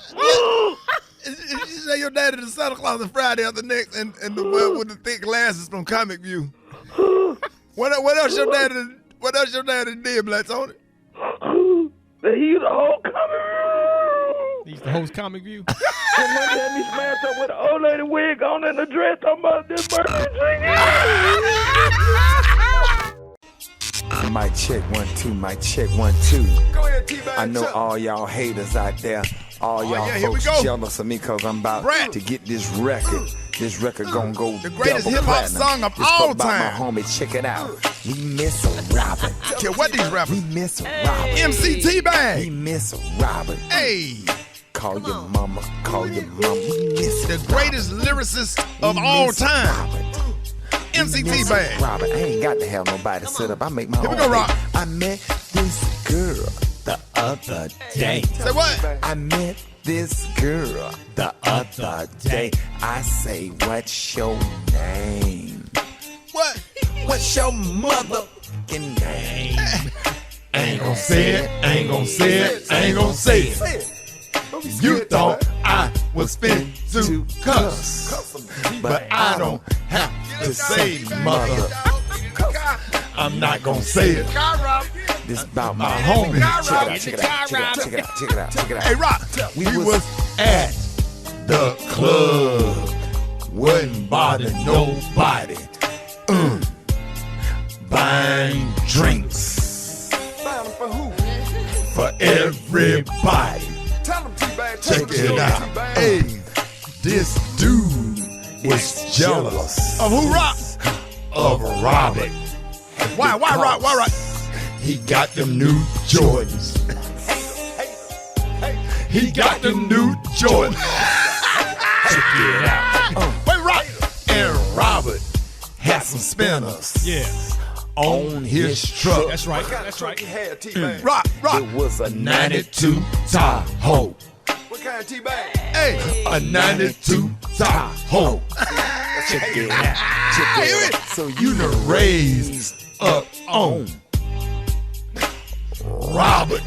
Speaker 2: say your daddy the Santa Claus on Friday after next, and the one with the thick glasses from Comic View. What else your daddy did, Blacks on it?
Speaker 18: He's the whole Comic View.
Speaker 7: He's the host Comic View.
Speaker 18: And my daddy smashed up with an old lady wig on and a dress talking about this birthday drink.
Speaker 19: Mic check 1 2, mic check 1 2.
Speaker 2: Go ahead, T-Bag.
Speaker 19: I know all y'all haters out there, all y'all folks jealous of me because I'm about to get this record. This record gonna go
Speaker 2: the greatest
Speaker 19: double
Speaker 2: hip-hop
Speaker 19: platinum.
Speaker 2: song of
Speaker 19: It's
Speaker 2: all
Speaker 19: about
Speaker 2: time.
Speaker 19: my homie, check it out. We miss Robert.
Speaker 2: Yeah, what these rappers?
Speaker 19: We miss Robert.
Speaker 2: MC T-Bag.
Speaker 19: We miss Robert.
Speaker 2: Hey.
Speaker 19: Call your mama, call your mama. We miss
Speaker 2: the greatest lyricist of all time. MC T-Bag.
Speaker 19: Robert, I ain't got to have nobody sit up. I make my own.
Speaker 2: Here we go, Rob.
Speaker 19: I met this girl the other day.
Speaker 2: Say what?
Speaker 19: I met this girl the other day. I say, what's your name?
Speaker 2: What?
Speaker 19: What's your motherfucking name? Ain't
Speaker 2: gonna say it, ain't gonna say it, ain't gonna say it. You thought I was fin to cuss, but I don't have to say mother. I'm not gonna say it. This about my homie. Check it out. Hey, Rock, we was at the club. Wouldn't bother nobody. Buying drinks.
Speaker 1: For who?
Speaker 2: For everybody. Check it out. Hey, this dude was jealous. Of who, Rock? Of Robert. Why, Rock? He got them new Jordans. He got them new Jordans. Check it out. Wait, Rock. And Robert had some spinners.
Speaker 7: Yeah.
Speaker 2: On his truck.
Speaker 7: That's right.
Speaker 2: Rock. It was a 92 Tahoe.
Speaker 1: What kind of T-bag?
Speaker 2: Hey, a 92 Tahoe. Check it out. So you done raised up on Robert.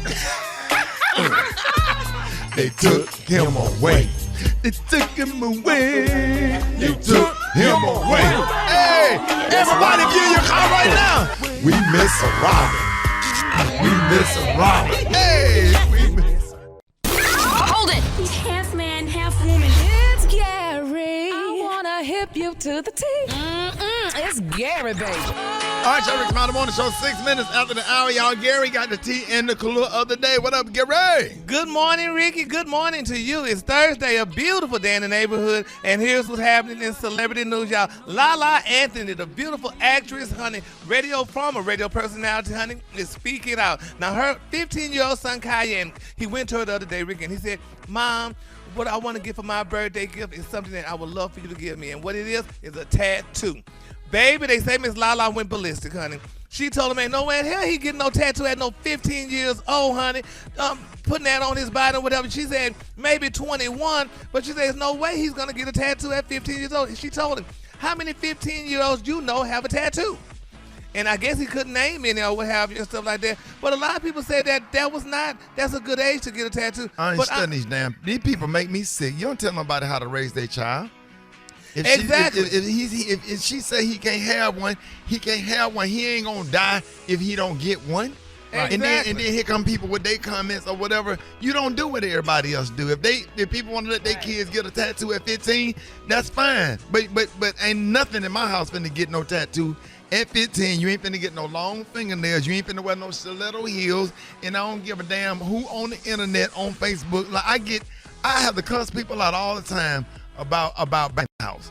Speaker 2: They took him away. Hey, everybody give your car right now. We miss a Robert. Hey,
Speaker 13: Hold it. Half man, half woman. It's Gary. I wanna hip you to the T. It's Gary, baby.
Speaker 2: All right, y'all, Rickey Smiley Morning Show, 6 minutes after the hour. Y'all, Gary got the tea and the cooler of the day. What up, Gary?
Speaker 8: Good morning, Ricky. Good morning to you. It's Thursday, a beautiful day in the neighborhood, and here's what's happening in celebrity news, y'all. Lala Anthony, the beautiful actress, honey, radio personality, honey, is speaking out. Now, her 15-year-old son, Kyan, he went to her the other day, Ricky, and he said, Mom, what I want to get for my birthday gift is something that I would love for you to give me, and what it is a tattoo. Baby, they say Miss Lala went ballistic, honey. She told him, ain't no way in hell he getting no tattoo at no 15 years old, honey. Putting that on his body or whatever. She said maybe 21, but she said there's no way he's going to get a tattoo at 15 years old. She told him, how many 15-year-olds you know have a tattoo? And I guess he couldn't name any or what have you and stuff like that. But a lot of people say that's a good age to get a tattoo.
Speaker 2: I ain't studying these people make me sick. You don't tell nobody how to raise their child.
Speaker 8: Exactly.
Speaker 2: If she say he can't have one, he can't have one. He ain't gonna die if he don't get one. Right.
Speaker 8: Exactly.
Speaker 2: And then here come people with their comments or whatever. You don't do what everybody else do. If people want to let their kids get a tattoo at 15, that's fine. But ain't nothing in my house finna get no tattoo at 15. You ain't finna get no long fingernails. You ain't finna wear no stiletto heels. And I don't give a damn who on the internet, on Facebook. Like I have to cuss people out all the time about buying a house.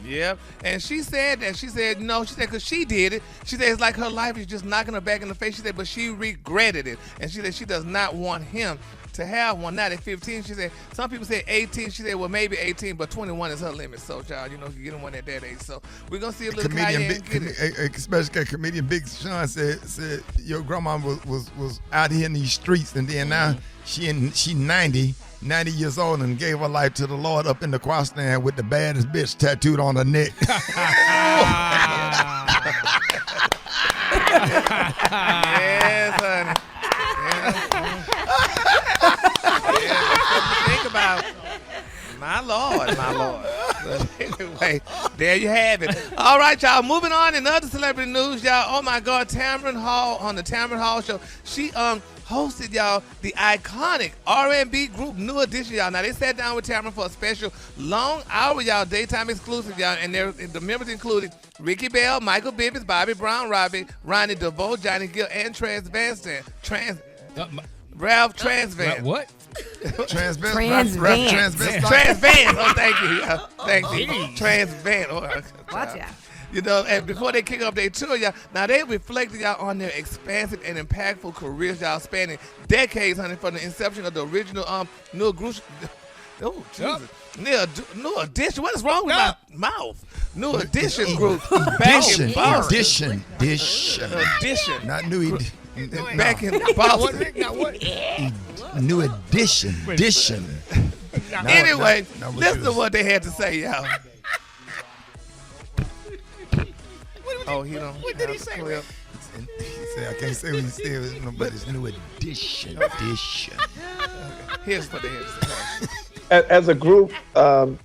Speaker 8: Yep. And she said because she did it. She said it's like her life is just knocking her back in the face. She said, but she regretted it. And she said she does not want him to have one. Not at 15. She said, some people say 18. She said, well, maybe 18, but 21 is her limit. So, child, you can get one at that age. So, we're going to see a little Cayenne get it.
Speaker 2: Especially comedian Big Sean said your grandma was out here in these streets, and then now she 90 years old and gave her life to the Lord up in the cross stand with the baddest bitch tattooed on her neck.
Speaker 8: Yes, honey. Think about my Lord. But anyway, there you have it. All right, y'all. Moving on in other celebrity news, y'all. Oh my God, Tamron Hall on the Tamron Hall show. She hosted, y'all, the iconic R&B group New Edition, y'all. Now they sat down with Tamron for a special long hour, y'all, daytime exclusive, y'all, and the members included Ricky Bell, Michael Bivins, Bobby Brown, Ronnie DeVoe, Johnny Gill, and Ralph Transvan.
Speaker 7: What?
Speaker 8: Transvan. Oh, thank you. Thank you. Transvan. Oh,
Speaker 20: watch out.
Speaker 8: And before they kick off their tour, y'all, now they reflected, y'all, on their expansive and impactful careers, y'all, spanning decades, honey, from the inception of the original New Edition. New Edition. What is wrong with my mouth? New Edition group back in Boston. Edition.
Speaker 2: Not New Edition.
Speaker 8: Back in Boston.
Speaker 2: New Edition.
Speaker 8: Anyway, listen to what they had to say, y'all.
Speaker 7: What did he say?
Speaker 5: And he said, I can't say what he said, but it's new edition.
Speaker 8: Here's what it is.
Speaker 20: As a group,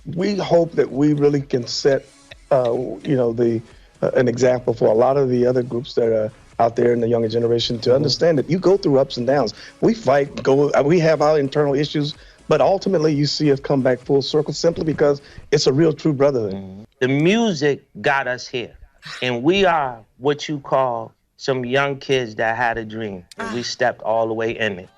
Speaker 20: we hope that we really can set, an example for a lot of the other groups that are out there in the younger generation to understand that you go through ups and downs. We fight, we have our internal issues, but ultimately you see us come back full circle simply because it's a real true brotherhood.
Speaker 21: The music got us here, and we are what you call some young kids that had a dream, and we stepped all the way in it.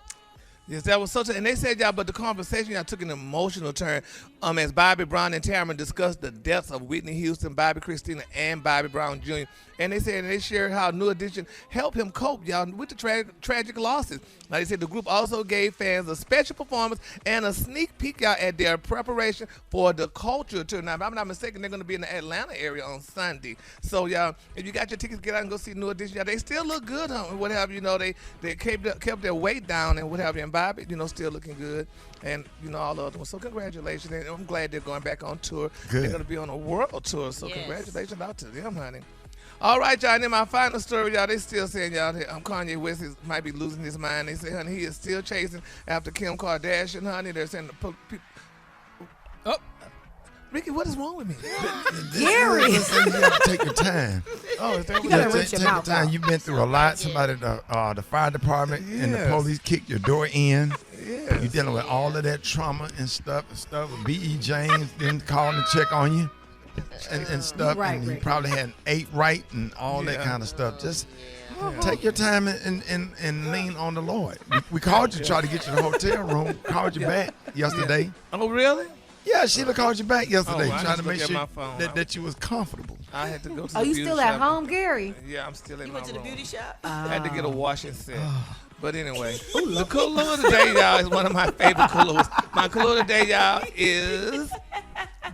Speaker 8: Yes, that was and they said, y'all, but the conversation, y'all, took an emotional turn as Bobby Brown and Tamron discussed the deaths of Whitney Houston, Bobby Christina, and Bobby Brown Jr. And they said, and they shared how New Edition helped him cope, y'all, with the tragic losses. Now, they said the group also gave fans a special performance and a sneak peek, y'all, at their preparation for the culture tour. Now, if I'm not mistaken, they're going to be in the Atlanta area on Sunday. So, y'all, if you got your tickets, get out and go see New Edition. Y'all, they still look good, what have you, they kept their weight down and what have you, and Bobby, still looking good, and all the other ones. So congratulations, and I'm glad they're going back on tour. Good. They're going to be on a world tour, so congratulations out to them, honey. All right, y'all, and then my final story, y'all, they still saying, y'all, Kanye West might be losing his mind. They say, honey, he is still chasing after Kim Kardashian, honey. They're saying Ricky, what is wrong with me?
Speaker 5: Gary! You have to take your time.
Speaker 8: Oh, is that
Speaker 5: you got to take your time. You've been through a lot. Somebody, the fire department and the police kicked your door in. Yes. You're dealing with all of that trauma and stuff. B.E. James didn't call and check on you and stuff. Right, and you probably had 8 right and all that kind of stuff. Just take your time and lean on the Lord. We called you to try to get you to the hotel room. Called you back yesterday.
Speaker 8: Oh, really?
Speaker 5: Yeah, Sheila called you back yesterday, trying to make sure that you was comfortable.
Speaker 8: I had to go to the beauty shop.
Speaker 22: Are you still at home, Gary?
Speaker 8: Yeah, I'm still in my room.
Speaker 9: You went to the beauty shop?
Speaker 8: I had to get a washing set. But anyway, the color today, y'all, is one of my favorite colors. My color today, y'all, is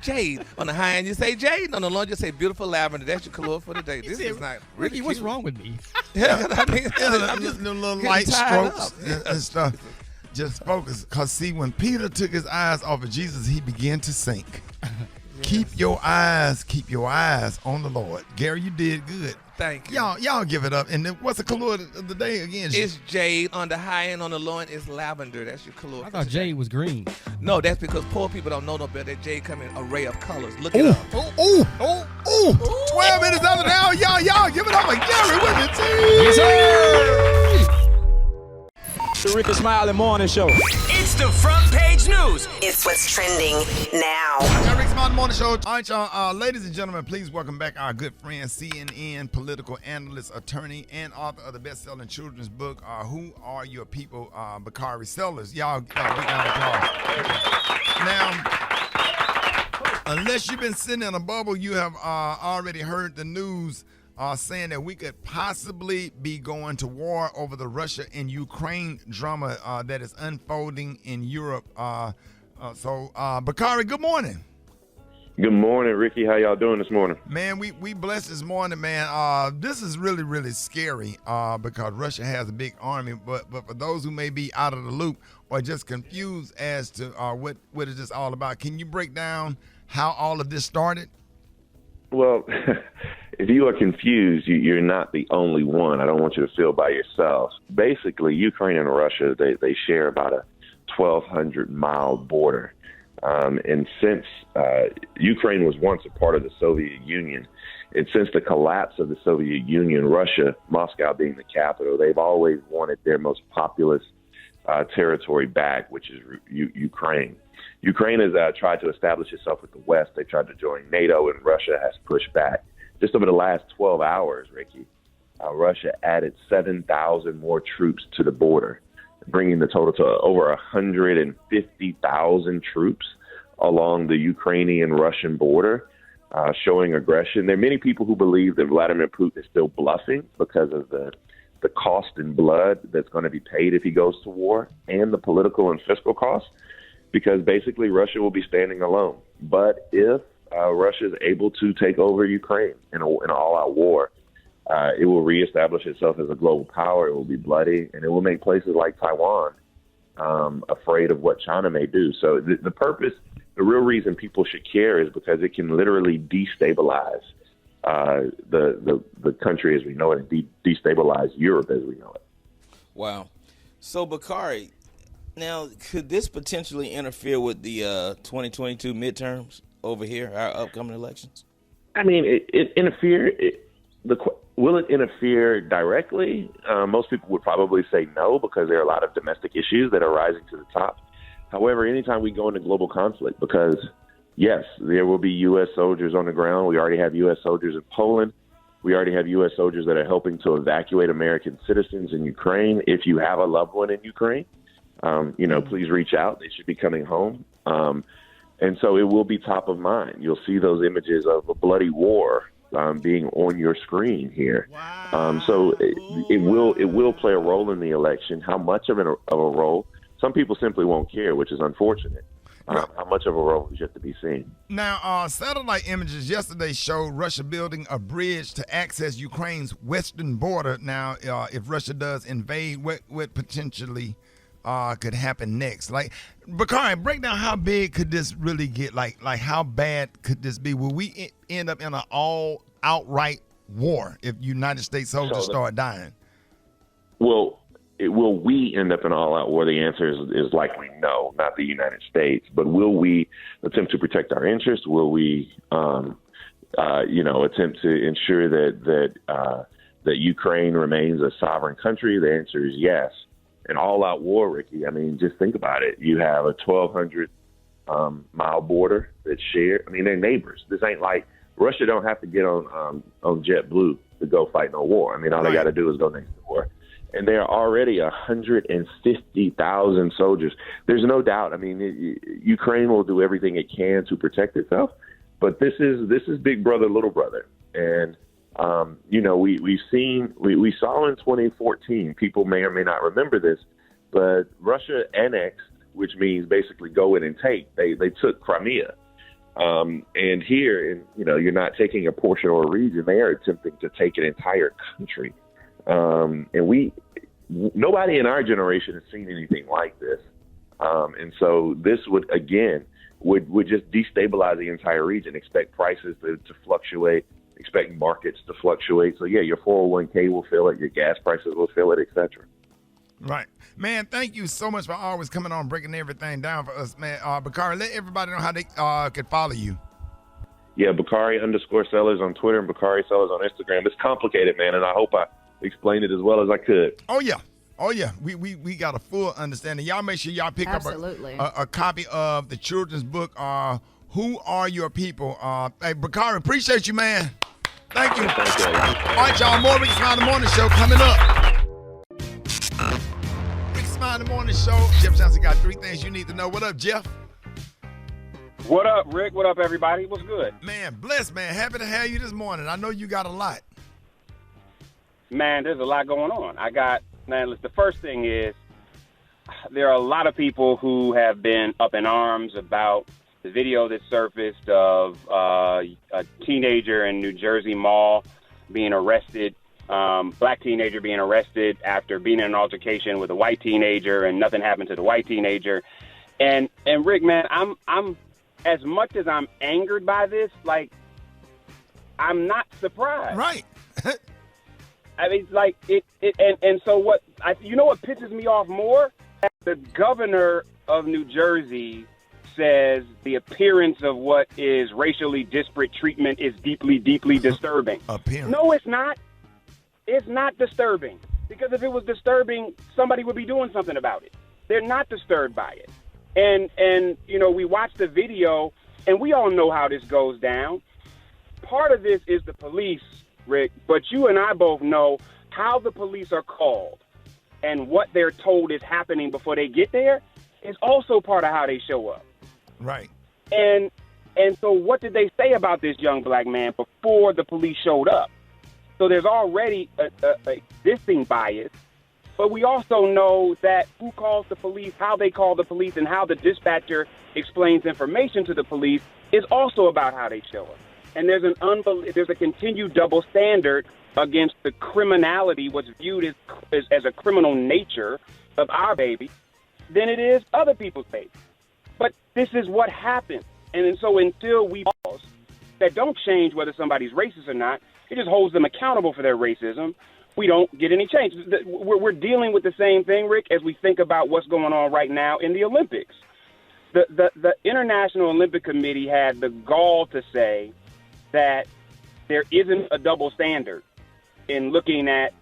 Speaker 8: jade. On the high end, you say jade. On the low, you say beautiful lavender. That's your color for today. This is not
Speaker 7: Ricky, what's wrong with me?
Speaker 8: Yeah, I mean, I'm just
Speaker 5: little light strokes and stuff. Just focus, because see, when Peter took his eyes off of Jesus, he began to sink. Keep your eyes on the Lord. Gary, you did good.
Speaker 8: Thank you.
Speaker 5: Y'all give it up. And then what's the color of the day again?
Speaker 8: It's jade. On the high end, on the low end, it's lavender. That's your color.
Speaker 7: I thought jade was green.
Speaker 8: No, that's because poor people don't know no better. That jade come in an array of colors. Look it up.
Speaker 5: 12 minutes after the hour. Y'all give it up for Gary with the team.
Speaker 7: Yes, sir.
Speaker 23: The Rickey Smiley Morning Show.
Speaker 24: It's the front page news.
Speaker 25: It's what's trending now.
Speaker 5: Rickey Smiley Morning Show. All right, y'all. Ladies and gentlemen, please welcome back our good friend, CNN political analyst, attorney, and author of the best-selling children's book, Who Are Your People, Bakari Sellers. Y'all, big round of applause. Now, unless you've been sitting in a bubble, you have already heard the news saying that we could possibly be going to war over the Russia and Ukraine drama that is unfolding in Europe. So, Bakari, good morning.
Speaker 26: Good morning, Ricky. How y'all doing this morning?
Speaker 5: Man, we blessed this morning, man. This is really, really scary because Russia has a big army. But for those who may be out of the loop or just confused as to what is this all about, can you break down how all of this started?
Speaker 26: Well, if you are confused, you're not the only one. I don't want you to feel by yourself. Basically, Ukraine and Russia, they share about a 1,200-mile border. And since Ukraine was once a part of the Soviet Union, and since the collapse of the Soviet Union, Russia, Moscow being the capital, they've always wanted their most populous territory back, which is Ukraine. Ukraine has tried to establish itself with the West. They tried to join NATO, and Russia has pushed back. Just over the last 12 hours, Ricky, Russia added 7,000 more troops to the border, bringing the total to over 150,000 troops along the Ukrainian-Russian border, showing aggression. There are many people who believe that Vladimir Putin is still bluffing because of the cost in blood that's going to be paid if he goes to war, and the political and fiscal costs, because basically Russia will be standing alone. But if Russia is able to take over Ukraine in an all-out war, it will reestablish itself as a global power. It will be bloody, and it will make places like Taiwan afraid of what China may do. So the real reason people should care is because it can literally destabilize the country as we know it and destabilize Europe as we know it.
Speaker 11: Wow. So, Bakari, now, could this potentially interfere with the 2022 midterms over here, our upcoming elections?
Speaker 26: I mean, it interfere. Will it interfere directly? Most people would probably say no, because there are a lot of domestic issues that are rising to the top. However, anytime we go into global conflict, because, yes, there will be U.S. soldiers on the ground. We already have U.S. soldiers in Poland. We already have U.S. soldiers that are helping to evacuate American citizens in Ukraine. If you have a loved one in Ukraine, please reach out. They should be coming home. And so it will be top of mind. You'll see those images of a bloody war being on your screen here. Wow. So it will play a role in the election. How much of a role? Some people simply won't care, which is unfortunate. How much of a role is yet to be seen.
Speaker 5: Now, satellite images yesterday showed Russia building a bridge to access Ukraine's western border. Now, if Russia does invade, what potentially could happen next? Like, Bakari, break down how big could this really get? Like how bad could this be? Will we end up in an all-outright war if United States soldiers start dying?
Speaker 26: Well, will we end up in an all-out war? The answer is likely no, not the United States. But will we attempt to protect our interests? Will we, attempt to ensure that Ukraine remains a sovereign country? The answer is yes. An all-out war, Ricky. I mean, just think about it. You have a 1,200 mile border that's shared. I mean, they're neighbors. This ain't like Russia don't have to get on JetBlue to go fight no war. I mean, all they got to do is go next door. And there are already 150,000 soldiers. There's no doubt. I mean, Ukraine will do everything it can to protect itself, but this is big brother, little brother. And we saw in 2014. People may or may not remember this, but Russia annexed, which means basically go in and take. They took Crimea, and here, you're not taking a portion or a region. They are attempting to take an entire country. And nobody in our generation has seen anything like this. And so this would just destabilize the entire region, expect prices to fluctuate, expect markets to fluctuate. So, yeah, your 401k will feel it, your gas prices will feel it, et cetera.
Speaker 5: Right. Man, thank you so much for always coming on, breaking everything down for us, man. Bakari, let everybody know how they could follow you.
Speaker 26: Yeah, Bakari_Sellers on Twitter and Bakari Sellers on Instagram. It's complicated, man, and I hope I explained it as well as I could.
Speaker 5: Oh yeah. We got a full understanding. Y'all make sure y'all pick up a copy of the children's book, Who Are Your People? Hey, Bakari, appreciate you, man. Thank you. All right, y'all, more Rickey Smiley Morning Show coming up. Rickey Smiley Morning Show. Jeff Johnson got 3 things you need to know. What up, Jeff?
Speaker 3: What up, Rick? What up, everybody? What's good?
Speaker 5: Man, blessed, man. Happy to have you this morning. I know you got a lot.
Speaker 3: Man, there's a lot going on. The first thing is there are a lot of people who have been up in arms about the video that surfaced of a teenager in New Jersey Mall being arrested, black teenager being arrested after being in an altercation with a white teenager, and nothing happened to the white teenager. And Rick, man, I'm as much as I'm angered by this, like, I'm not surprised.
Speaker 5: Right.
Speaker 3: I mean, like so what? What pisses me off more? The governor of New Jersey says the appearance of what is racially disparate treatment is deeply, deeply disturbing. No, it's not. It's not disturbing, because if it was disturbing, somebody would be doing something about it. They're not disturbed by it, and we watched the video, and we all know how this goes down. Part of this is the police, Rick, but you and I both know how the police are called and what they're told is happening before they get there is also part of how they show up.
Speaker 5: Right.
Speaker 3: And so what did they say about this young black man before the police showed up? So there's already a existing bias, but we also know that who calls the police, how they call the police, and how the dispatcher explains information to the police is also about how they show up. And there's a continued double standard against the criminality, what's viewed as a criminal nature of our baby, than it is other people's babies. But this is what happens. And so until we pause that don't change whether somebody's racist or not. It just holds them accountable for their racism. We don't get any change. We're dealing with the same thing, Rick, as we think about what's going on right now in the Olympics. The International Olympic Committee had the gall to say that there isn't a double standard in looking at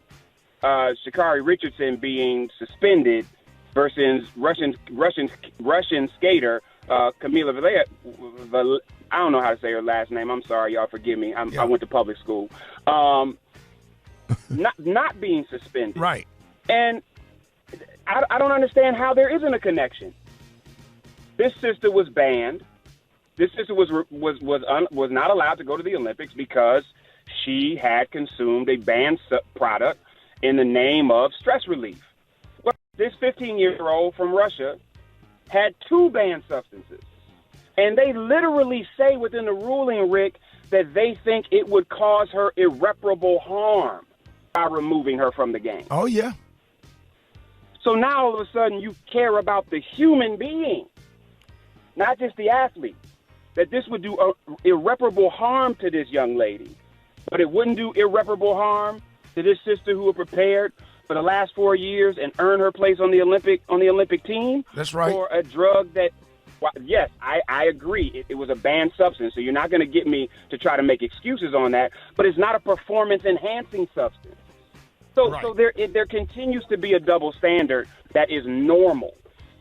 Speaker 3: Sha'Carri Richardson being suspended versus Russian skater Kamila Valieva. I don't know how to say her last name. I'm sorry, y'all. Forgive me. I went to public school. Not being suspended.
Speaker 5: Right.
Speaker 3: And I don't understand how there isn't a connection. This sister was banned. This sister was not allowed to go to the Olympics because she had consumed a banned product in the name of stress relief. Well, this 15-year-old from Russia had 2 banned substances. And they literally say within the ruling, Rick, that they think it would cause her irreparable harm by removing her from the game.
Speaker 5: Oh, yeah.
Speaker 3: So now all of a sudden you care about the human being, not just the athlete, that this would do irreparable harm to this young lady. But it wouldn't do irreparable harm to this sister who had prepared for the last 4 years and earned her place on the Olympic team.
Speaker 5: That's right.
Speaker 3: For a drug that, yes, I agree. It was a banned substance, so you're not going to get me to try to make excuses on that. But it's not a performance-enhancing substance. So there continues to be a double standard that is normal.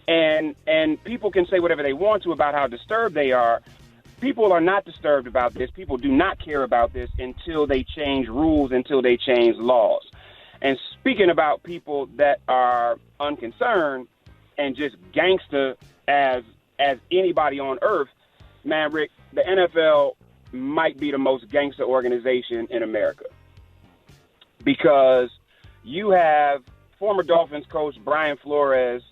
Speaker 3: And people can say whatever they want to about how disturbed they are. People are not disturbed about this. People do not care about this until they change rules, until they change laws. And speaking about people that are unconcerned and just gangster as anybody on earth, man, Rick, the NFL might be the most gangster organization in America. Because you have former Dolphins coach Brian Flores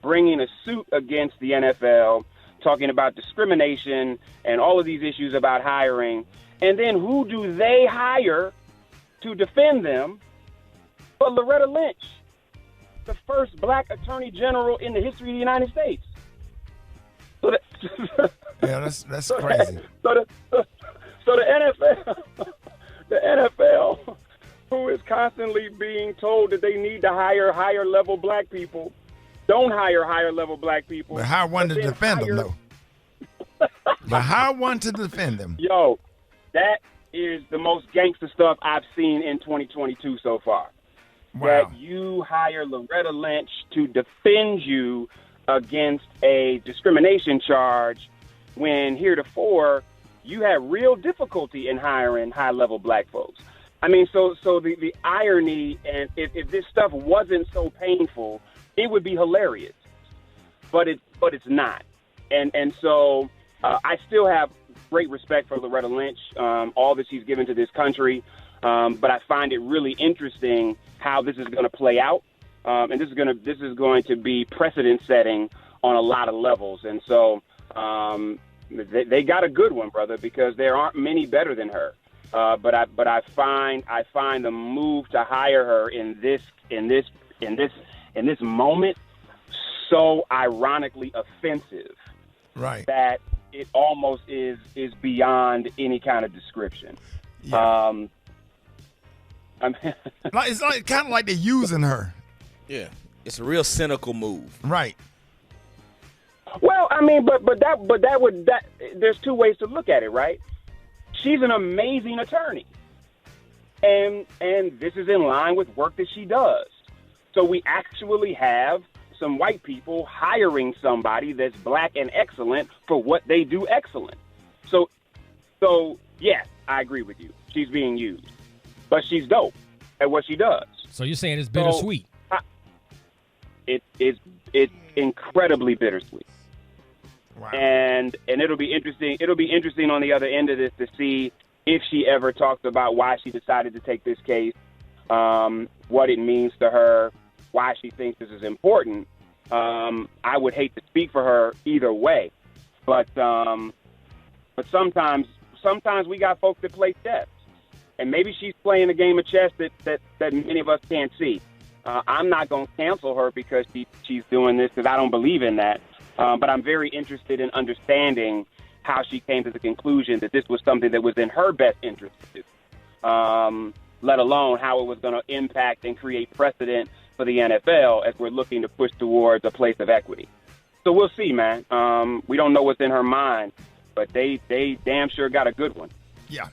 Speaker 3: bringing a suit against the NFL, talking about discrimination and all of these issues about hiring. And then who do they hire to defend them but Loretta Lynch, the first black attorney general in the history of the United States? So
Speaker 5: that's crazy.
Speaker 3: So the NFL, who is constantly being told that they need to hire higher level black people, don't hire higher level black people.
Speaker 5: But hire one to defend them, though. But hire one to defend them.
Speaker 3: Yo, that is the most gangster stuff I've seen in 2022 so far.
Speaker 5: Wow.
Speaker 3: That you hire Loretta Lynch to defend you against a discrimination charge when heretofore you had real difficulty in hiring high-level black folks. I mean, so the irony, and if this stuff wasn't so painful, it would be hilarious. But it's not. And so I still have great respect for Loretta Lynch, all that she's given to this country. But I find it really interesting how this is going to play out. And this is going to be precedent setting on a lot of levels. And so they got a good one, brother, because there aren't many better than her. But I find the move to hire her in this moment so ironically offensive,
Speaker 5: right?
Speaker 3: That it almost is beyond any kind of description.
Speaker 5: Yeah. It's like kind of like they're using her.
Speaker 11: Yeah, it's a real cynical move.
Speaker 5: Right.
Speaker 3: Well, I mean, but there's two ways to look at it, right? She's an amazing attorney, and this is in line with work that she does. So we actually have some white people hiring somebody that's black and excellent for what they do excellent. So yes, I agree with you. She's being used, but she's dope at what she does.
Speaker 7: So you're saying it's bittersweet?
Speaker 3: It's incredibly bittersweet.
Speaker 5: Wow.
Speaker 3: And it'll be interesting. It'll be interesting on the other end of this to see if she ever talks about why she decided to take this case, what it means to her, why she thinks this is important. I would hate to speak for her either way, but sometimes we got folks that play chess, and maybe she's playing a game of chess that many of us can't see. I'm not going to cancel her because she's doing this because I don't believe in that. But I'm very interested in understanding how she came to the conclusion that this was something that was in her best interest to do, let alone how it was going to impact and create precedent for the NFL as we're looking to push towards a place of equity. So we'll see, man. We don't know what's in her mind, but they damn sure got a good one.
Speaker 5: Yeah.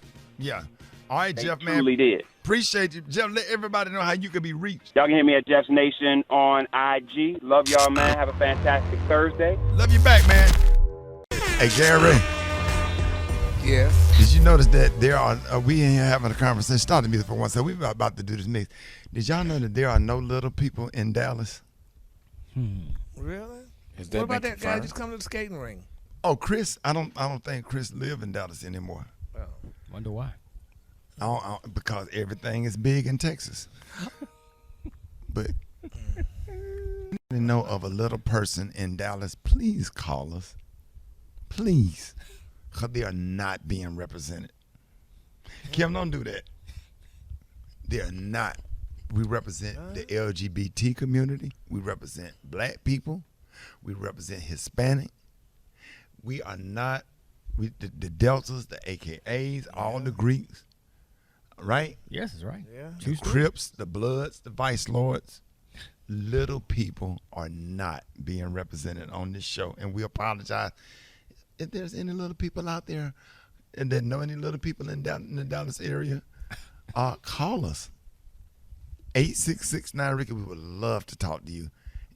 Speaker 5: All right,
Speaker 3: They
Speaker 5: Jeff, man.
Speaker 3: truly did.
Speaker 5: Appreciate you. Jeff, let everybody know how you can be reached.
Speaker 3: Y'all can hit me at Jeff's Nation on IG. Love y'all, man. Have a fantastic Thursday.
Speaker 5: Love you back, man. Hey, Gary.
Speaker 8: Yes.
Speaker 5: Did you notice that there are, we in here having a conversation, started music for one second. We're about to do this mix. Did y'all know that there are no little people in Dallas?
Speaker 8: Really?
Speaker 11: Has
Speaker 8: What
Speaker 11: that
Speaker 8: about
Speaker 11: been
Speaker 8: that guy
Speaker 11: confirmed?
Speaker 8: just come to the skating ring?
Speaker 5: Oh, Chris, I don't think Chris live in Dallas anymore.
Speaker 7: Wonder why.
Speaker 5: Because everything is big in Texas. But you know of a little person in Dallas, please call us. Please. Because they are not being represented. Kim, don't do that. They are not. We represent the LGBT community. We represent black people. We represent Hispanic. We are not, the Deltas, the AKAs, all the Greeks. Right?
Speaker 7: Yes, it's right.
Speaker 8: Yeah.
Speaker 5: The Crips, the Bloods, the Vice Lords. Little people are not being represented on this show. And we apologize. If there's any little people out there and that know any little people in the Dallas area, call us. 866-9-RICKY. We would love to talk to you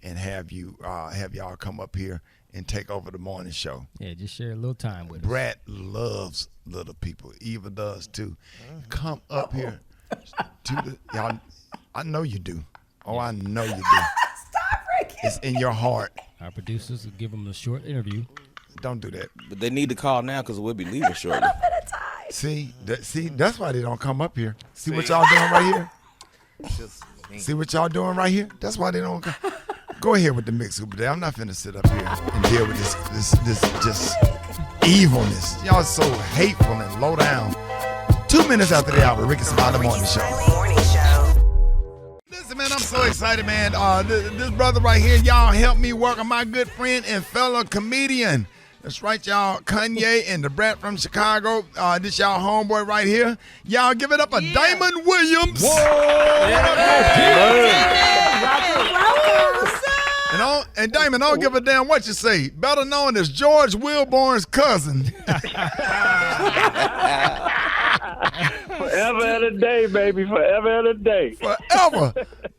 Speaker 5: and have y'all come up here and take over the morning show.
Speaker 7: Yeah, just share a little time with us.
Speaker 5: Brad loves little people. Eva does too. Come up here to the y'all. I know you do. Oh, I know you do.
Speaker 13: Stop, Ricky.
Speaker 5: It's in your heart.
Speaker 7: Our producers will give them a short interview.
Speaker 5: Don't do that.
Speaker 11: But they need to call now because we'll be leaving shortly.
Speaker 5: See, that's why they don't come up here. See what y'all doing right here? See what y'all doing right here? That's why they don't come. Go ahead with the mix, Hooper Day. I'm not finna sit up here and deal with this just evilness. Y'all so hateful and low down. 2 minutes after the hour, Rickey Smiley Morning Show. Listen, man, I'm so excited, man. This brother right here, y'all help me welcome my good friend and fellow comedian. That's right, y'all. Kanye and the brat from Chicago. This y'all homeboy right here. Y'all give it up for Damon Williams. And Damon, I don't give a damn what you say. Better known as George Wilborn's cousin.
Speaker 18: Forever and a day, baby. Forever and a day.
Speaker 5: Forever.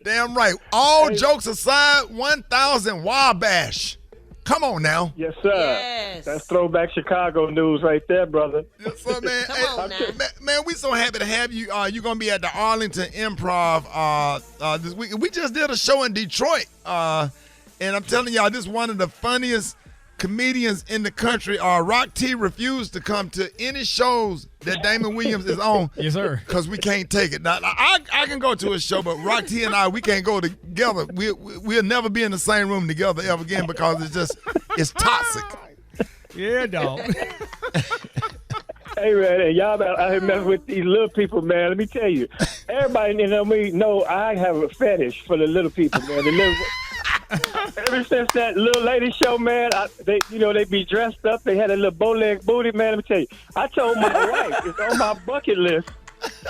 Speaker 5: Damn right. All jokes aside, 1,000 Wabash. Come on now.
Speaker 18: Yes, sir.
Speaker 9: Yes.
Speaker 18: That's throwback Chicago news right there, brother.
Speaker 5: Yes, sir, man.
Speaker 9: Come on now.
Speaker 5: Man, we so happy to have you. You're going to be at the Arlington Improv this week. We just did a show in Detroit. And I'm telling y'all, this is one of the funniest comedians in the country. Rock T refused to come to any shows that Damon Williams is on.
Speaker 7: Yes, sir.
Speaker 5: Because we can't take it. Now, I can go to a show, but Rock T and I, we can't go together. We'll never be in the same room together ever again because it's toxic.
Speaker 7: Yeah, dog.
Speaker 18: Hey, man, y'all out here messing with these little people, man. Let me tell you. Everybody know I have a fetish for the little people, man. Ever since that little lady show, man, they be dressed up. They had a little bow-leg booty, man. Let me tell you. I told my wife, it's on my bucket list.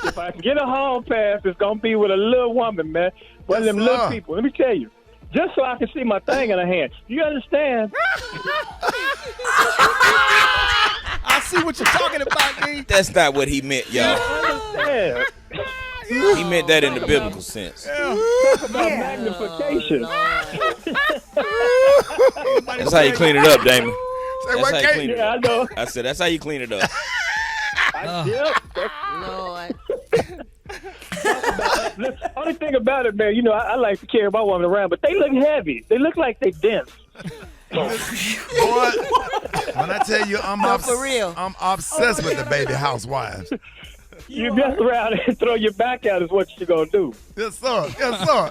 Speaker 18: If I can get a hall pass, it's going to be with a little woman, man. One of them little people. Let me tell you. Just so I can see my thing in her hand. Do you understand?
Speaker 7: I see what you're talking about, D.
Speaker 11: That's not what he meant, y'all.
Speaker 18: I understand.
Speaker 11: He meant that in the biblical sense.
Speaker 18: Talk about magnification.
Speaker 11: That's how you clean it up, Damon.
Speaker 5: That's how you clean
Speaker 18: it up. I know.
Speaker 11: I said, that's how you clean it up.
Speaker 9: Lord.
Speaker 18: Only thing about it, man, I like to carry my woman around, but they look heavy. They look like they dense.
Speaker 5: Boy, when I tell you
Speaker 9: for real.
Speaker 5: I'm obsessed with the baby housewives.
Speaker 18: You mess around and throw your back out is what you're going to do.
Speaker 5: Yes, sir. Yes, sir.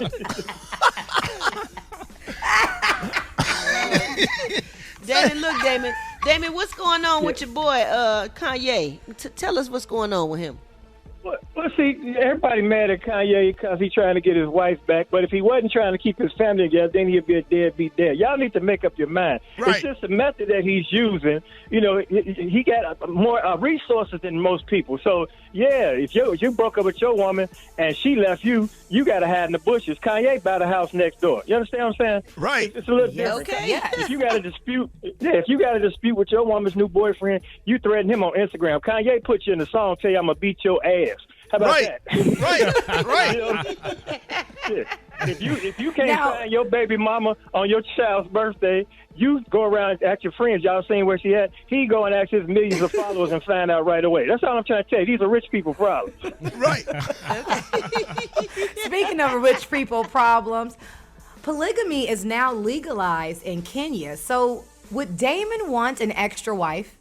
Speaker 9: Damon, what's going on with your boy, Kanye? Tell us what's going on with him.
Speaker 18: Well, see, everybody mad at Kanye because he's trying to get his wife back. But if he wasn't trying to keep his family together, then he'd be a deadbeat dad. Y'all need to make up your mind.
Speaker 5: Right.
Speaker 18: It's just a method that he's using. You know, he got more resources than most people. So, yeah, if you broke up with your woman and she left you, you got to hide in the bushes. Kanye bought a house next door. You understand what I'm saying?
Speaker 5: Right.
Speaker 18: It's a little different.
Speaker 9: Okay.
Speaker 13: Yes.
Speaker 18: If you got a dispute, with your woman's new boyfriend, you threaten him on Instagram. Kanye put you in the song, tell you I'm gonna beat your ass. How about that?
Speaker 5: Right.
Speaker 18: You know? If you can't find your baby mama on your child's birthday, you go around and ask your friends, y'all seen where she at? He go and ask his millions of followers and find out right away. That's all I'm trying to tell you. These are rich people problems.
Speaker 5: Right.
Speaker 13: Speaking of rich people problems, polygamy is now legalized in Kenya. So would Damon want an extra wife?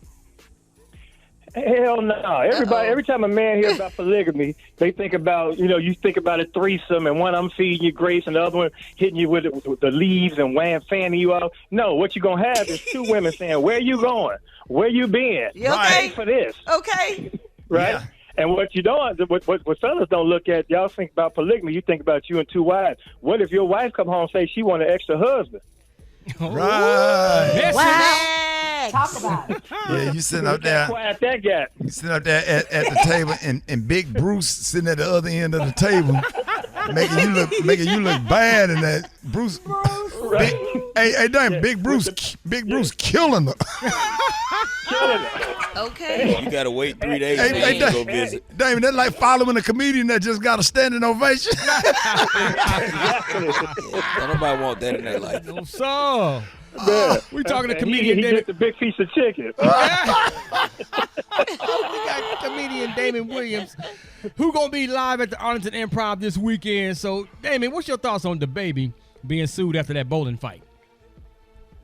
Speaker 18: Hell no. Every time a man hears about polygamy, they think about, you think about a threesome and one of them feeding you grapes and the other one hitting you with the leaves and fanning you out. No, what you're going to have is two women saying, where you going? Where you been?
Speaker 9: You okay?
Speaker 18: For this.
Speaker 9: Okay.
Speaker 18: Right?
Speaker 5: Yeah.
Speaker 18: And what you don't, what fellas don't look at, y'all think about polygamy, you think about you and two wives. What if your wife come home and say she want an extra husband?
Speaker 5: Right.
Speaker 13: Wow. Talk about it.
Speaker 5: Yeah, you sitting up there.
Speaker 18: Quiet that guy.
Speaker 5: You sitting up there at the table, and Big Bruce sitting at the other end of the table, making you look bad, and that Bruce.
Speaker 18: Right.
Speaker 5: Damn, Big Bruce killing her.
Speaker 9: Okay.
Speaker 11: You gotta wait 3 days to go visit.
Speaker 5: Damn, that's like following a comedian that just got a standing ovation.
Speaker 11: Don't nobody want that in their life.
Speaker 7: No, sir. We talking to
Speaker 18: And
Speaker 7: comedian
Speaker 18: he
Speaker 7: Damon.
Speaker 18: gets a big piece of chicken.
Speaker 7: We got comedian Damon Williams, who gonna be live at the Arlington Improv this weekend. So, Damon, what's your thoughts on the baby being sued after that bowling fight?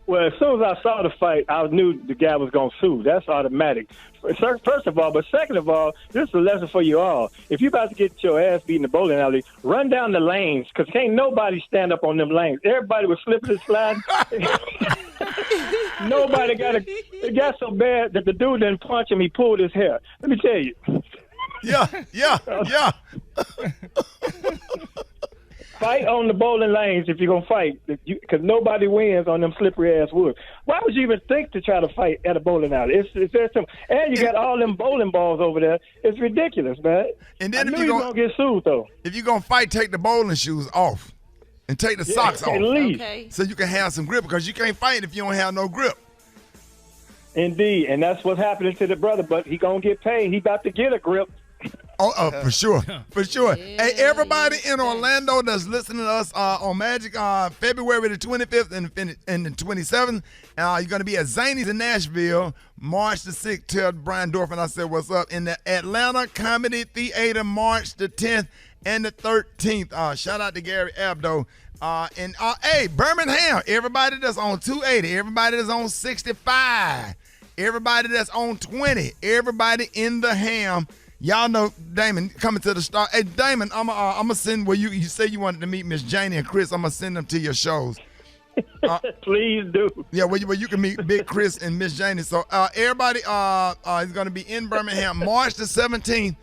Speaker 18: Well, as soon as I saw the fight, I knew the guy was going to sue. That's automatic. First of all, but second of all, this is a lesson for you all. If you're about to get your ass beat in the bowling alley, run down the lanes, because can't nobody stand up on them lanes. Everybody was slipping and sliding. Nobody it got so bad that the dude didn't punch him. He pulled his hair. Let me tell you.
Speaker 5: Yeah.
Speaker 18: Fight on the bowling lanes if you're going to fight, because nobody wins on them slippery-ass woods. Why would you even think to try to fight at a bowling alley? And you got all them bowling balls over there. It's ridiculous, man.
Speaker 5: And then
Speaker 18: I knew you're going to get sued, though.
Speaker 5: If you're going to fight, take the bowling shoes off and take the socks off.
Speaker 18: At least.
Speaker 9: Okay.
Speaker 5: So you can have some grip, because you can't fight if you don't have no grip.
Speaker 18: Indeed, and that's what's happening to the brother, but he going to get paid. He about to get a grip.
Speaker 5: Oh, for sure. Hey, everybody in Orlando that's listening to us on Magic, February the 25th and the 27th, you're going to be at Zany's in Nashville, March the 6th. Tell Brian Dorfman I said what's up. In the Atlanta Comedy Theater, March the 10th and the 13th. Shout out to Gary Abdo. Hey, Birmingham, everybody that's on 280, everybody that's on 65, everybody that's on 20, everybody in the ham. Y'all know Damon coming to the Star. Hey, Damon, I'm gonna send where you say you wanted to meet Miss Janie and Chris. I'm gonna send them to your shows.
Speaker 18: Please do.
Speaker 5: Yeah, where you can meet Big Chris and Miss Janie. So everybody is gonna be in Birmingham March the 17th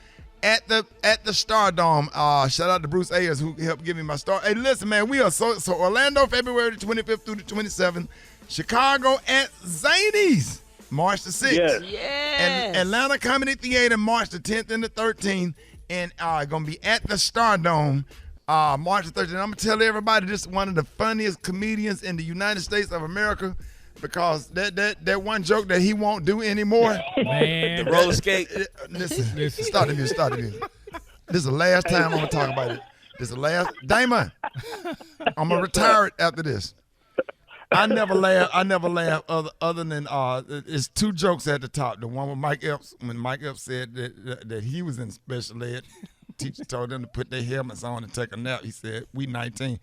Speaker 5: at the Stardome. Shout out to Bruce Ayers who helped give me my star. Hey, listen, man, we are so Orlando February the 25th through the 27th, Chicago at Zany's March the 6th.
Speaker 9: Yes.
Speaker 5: And Atlanta Comedy Theater, March the 10th and the 13th. And going to be at the Stardome, March the 13th. I'm going to tell everybody this is one of the funniest comedians in the United States of America, because that one joke that he won't do anymore.
Speaker 11: Man. The roller skate.
Speaker 5: Listen. Start the music. This is the last time I'm going to talk about it. This is the last. Damon, I'm going to retire it after this. I never laugh other than it's two jokes at the top. The one with Mike Epps, when Mike Epps said that he was in special ed, teacher told them to put their helmets on and take a nap. He said, we 19.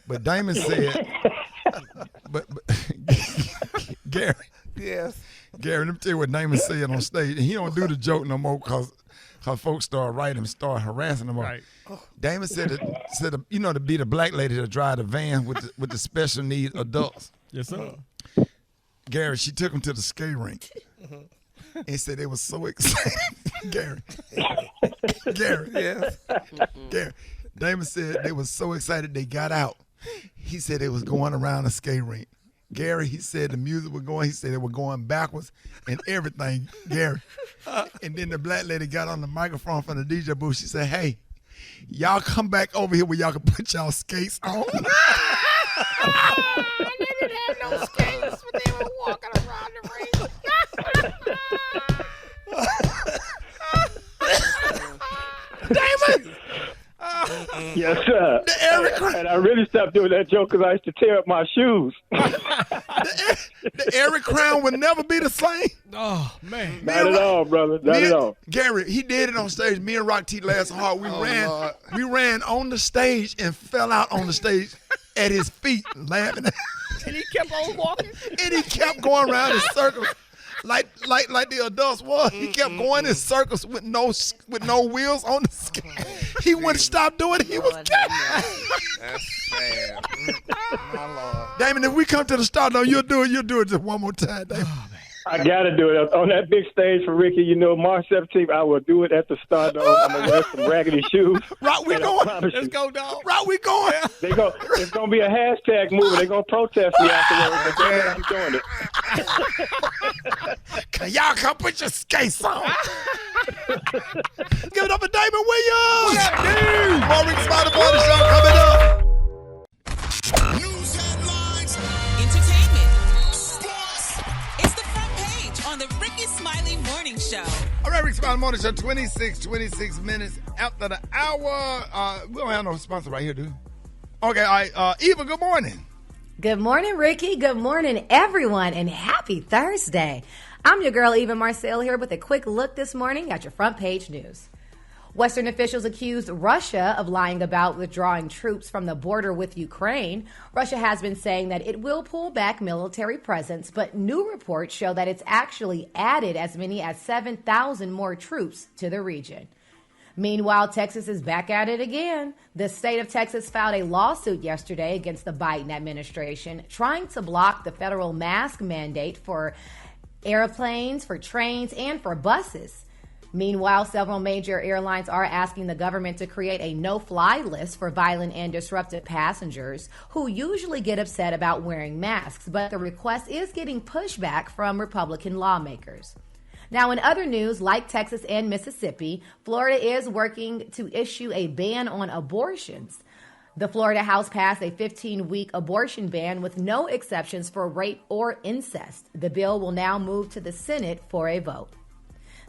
Speaker 5: But Damon said, but Gary.
Speaker 8: Yes.
Speaker 5: Gary, let me tell you what Damon said on stage. And he don't do the joke no more because folks start writing him, start harassing him. Right. Damon said to be the black lady to drive the van with the special needs adults.
Speaker 7: Yes, sir.
Speaker 5: Gary, she took him to the skate rink. and said they were so excited. Gary.
Speaker 8: Yes.
Speaker 5: Gary. Damon said they were so excited they got out. He said they was going around a skate rink. Gary, he said the music was going. He said they were going backwards and everything, Gary. And then the black lady got on the microphone from the DJ booth. She said, hey, y'all come back over here where y'all can put y'all skates on.
Speaker 7: They didn't have no skates, but they were walking around the ring.
Speaker 5: Damon!
Speaker 18: Yes, sir. And I really stopped doing that joke because I used to tear up my shoes.
Speaker 5: The Eric Crown would never be the same.
Speaker 7: Oh, man.
Speaker 18: Not at all, brother. Not at all.
Speaker 5: Gary, he did it on stage. Me and Rock T laughed so hard. We ran on the stage and fell out on the stage at his feet laughing.
Speaker 7: And he kept on walking.
Speaker 5: And he kept going around in circles. Like the adults was. He kept going in circles with no wheels on the skate. He wouldn't stop doing it. He was
Speaker 8: That's sad. My Lord.
Speaker 5: Damon, if we come to the Stardome, you'll do it just one more time, Damon.
Speaker 18: I got to do it. On that big stage for Ricky, March 17th, I will do it at the Stardome. I'm going to wear some raggedy shoes.
Speaker 5: Rock, we going.
Speaker 7: Let's go, dog.
Speaker 5: Rock, we going.
Speaker 18: It's going to be a hashtag movement. They're going to protest me afterwards. But I'm doing it.
Speaker 5: Can y'all come put your skates on? Give it up for Damon Williams.
Speaker 7: What up, dude?
Speaker 5: More Rickey Smiley Morning Show coming up.
Speaker 4: News headlines, entertainment, sports. It's the front page on the Rickey Smiley Morning Show.
Speaker 5: All right, Rickey Smiley Morning Show, 26 minutes after the hour. We don't have no sponsor right here, dude. Okay, all right. Eva, good morning.
Speaker 6: Good morning, Ricky. Good morning, everyone, and happy Thursday. I'm your girl, Eva Marcel, here with a quick look this morning at your front page news. Western officials accused Russia of lying about withdrawing troops from the border with Ukraine. Russia has been saying that it will pull back military presence, but new reports show that it's actually added as many as 7,000 more troops to the region. Meanwhile, Texas is back at it again. The state of Texas filed a lawsuit yesterday against the Biden administration, trying to block the federal mask mandate for airplanes, for trains, and for buses. Meanwhile, several major airlines are asking the government to create a no-fly list for violent and disruptive passengers who usually get upset about wearing masks, but the request is getting pushback from Republican lawmakers. Now, in other news, like Texas and Mississippi, Florida is working to issue a ban on abortions. The Florida House passed a 15-week abortion ban with no exceptions for rape or incest. The bill will now move to the Senate for a vote.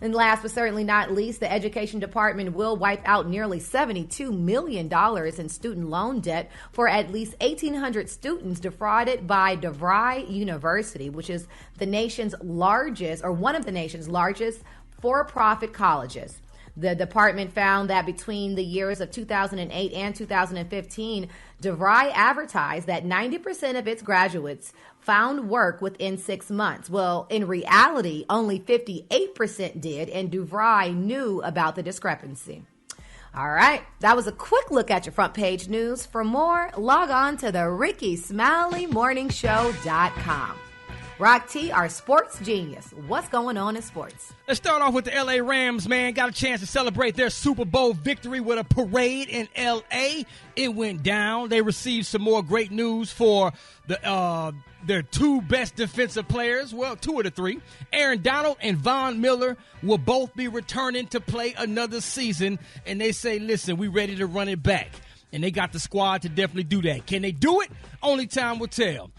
Speaker 6: And last but certainly not least, the Education Department will wipe out nearly $72 million in student loan debt for at least 1,800 students defrauded by DeVry University, which is the nation's largest, or one of the nation's largest, for-profit colleges. The department found that between the years of 2008 and 2015, DeVry advertised that 90% of its graduates found work within 6 months. Well, in reality, only 58% did, and DeVry knew about the discrepancy. All right, that was a quick look at your front page news. For more, log on to the RickeySmileyMorningShow.com. Rock T, our sports genius. What's going on in sports?
Speaker 7: Let's start off with the L.A. Rams, man. Got a chance to celebrate their Super Bowl victory with a parade in L.A. It went down. They received some more great news for their two best defensive players. Well, two of the three. Aaron Donald and Von Miller will both be returning to play another season. And they say, listen, we ready to run it back. And they got the squad to definitely do that. Can they do it? Only time will tell.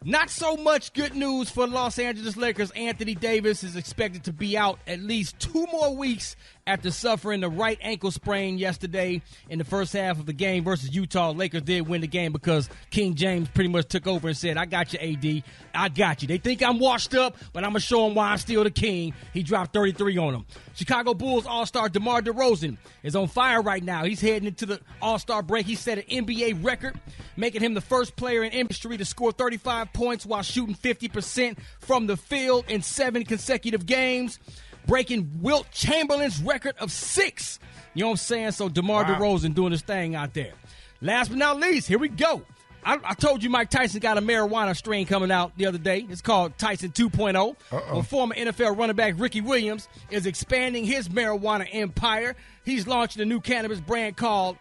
Speaker 7: Not so much good news for Los Angeles Lakers. Anthony Davis is expected to be out at least 2 more weeks after suffering the right ankle sprain yesterday in the first half of the game versus Utah. Lakers did win the game because King James pretty much took over and said, I got you, AD. I got you. They think I'm washed up, but I'm going to show them why I'm still the king. He dropped 33 on them. Chicago Bulls All-Star DeMar DeRozan is on fire right now. He's heading into the All-Star break. He set an NBA record, making him the first player in history to score 35 points while shooting 50% from the field in 7 consecutive games, breaking Wilt Chamberlain's record of 6. You know what I'm saying? So DeMar DeRozan doing his thing out there. Last but not least, here we go. I told you Mike Tyson got a marijuana strain coming out the other day. It's called Tyson 2.0. Well, former NFL running back Rickey Williams is expanding his marijuana empire. He's launching a new cannabis brand called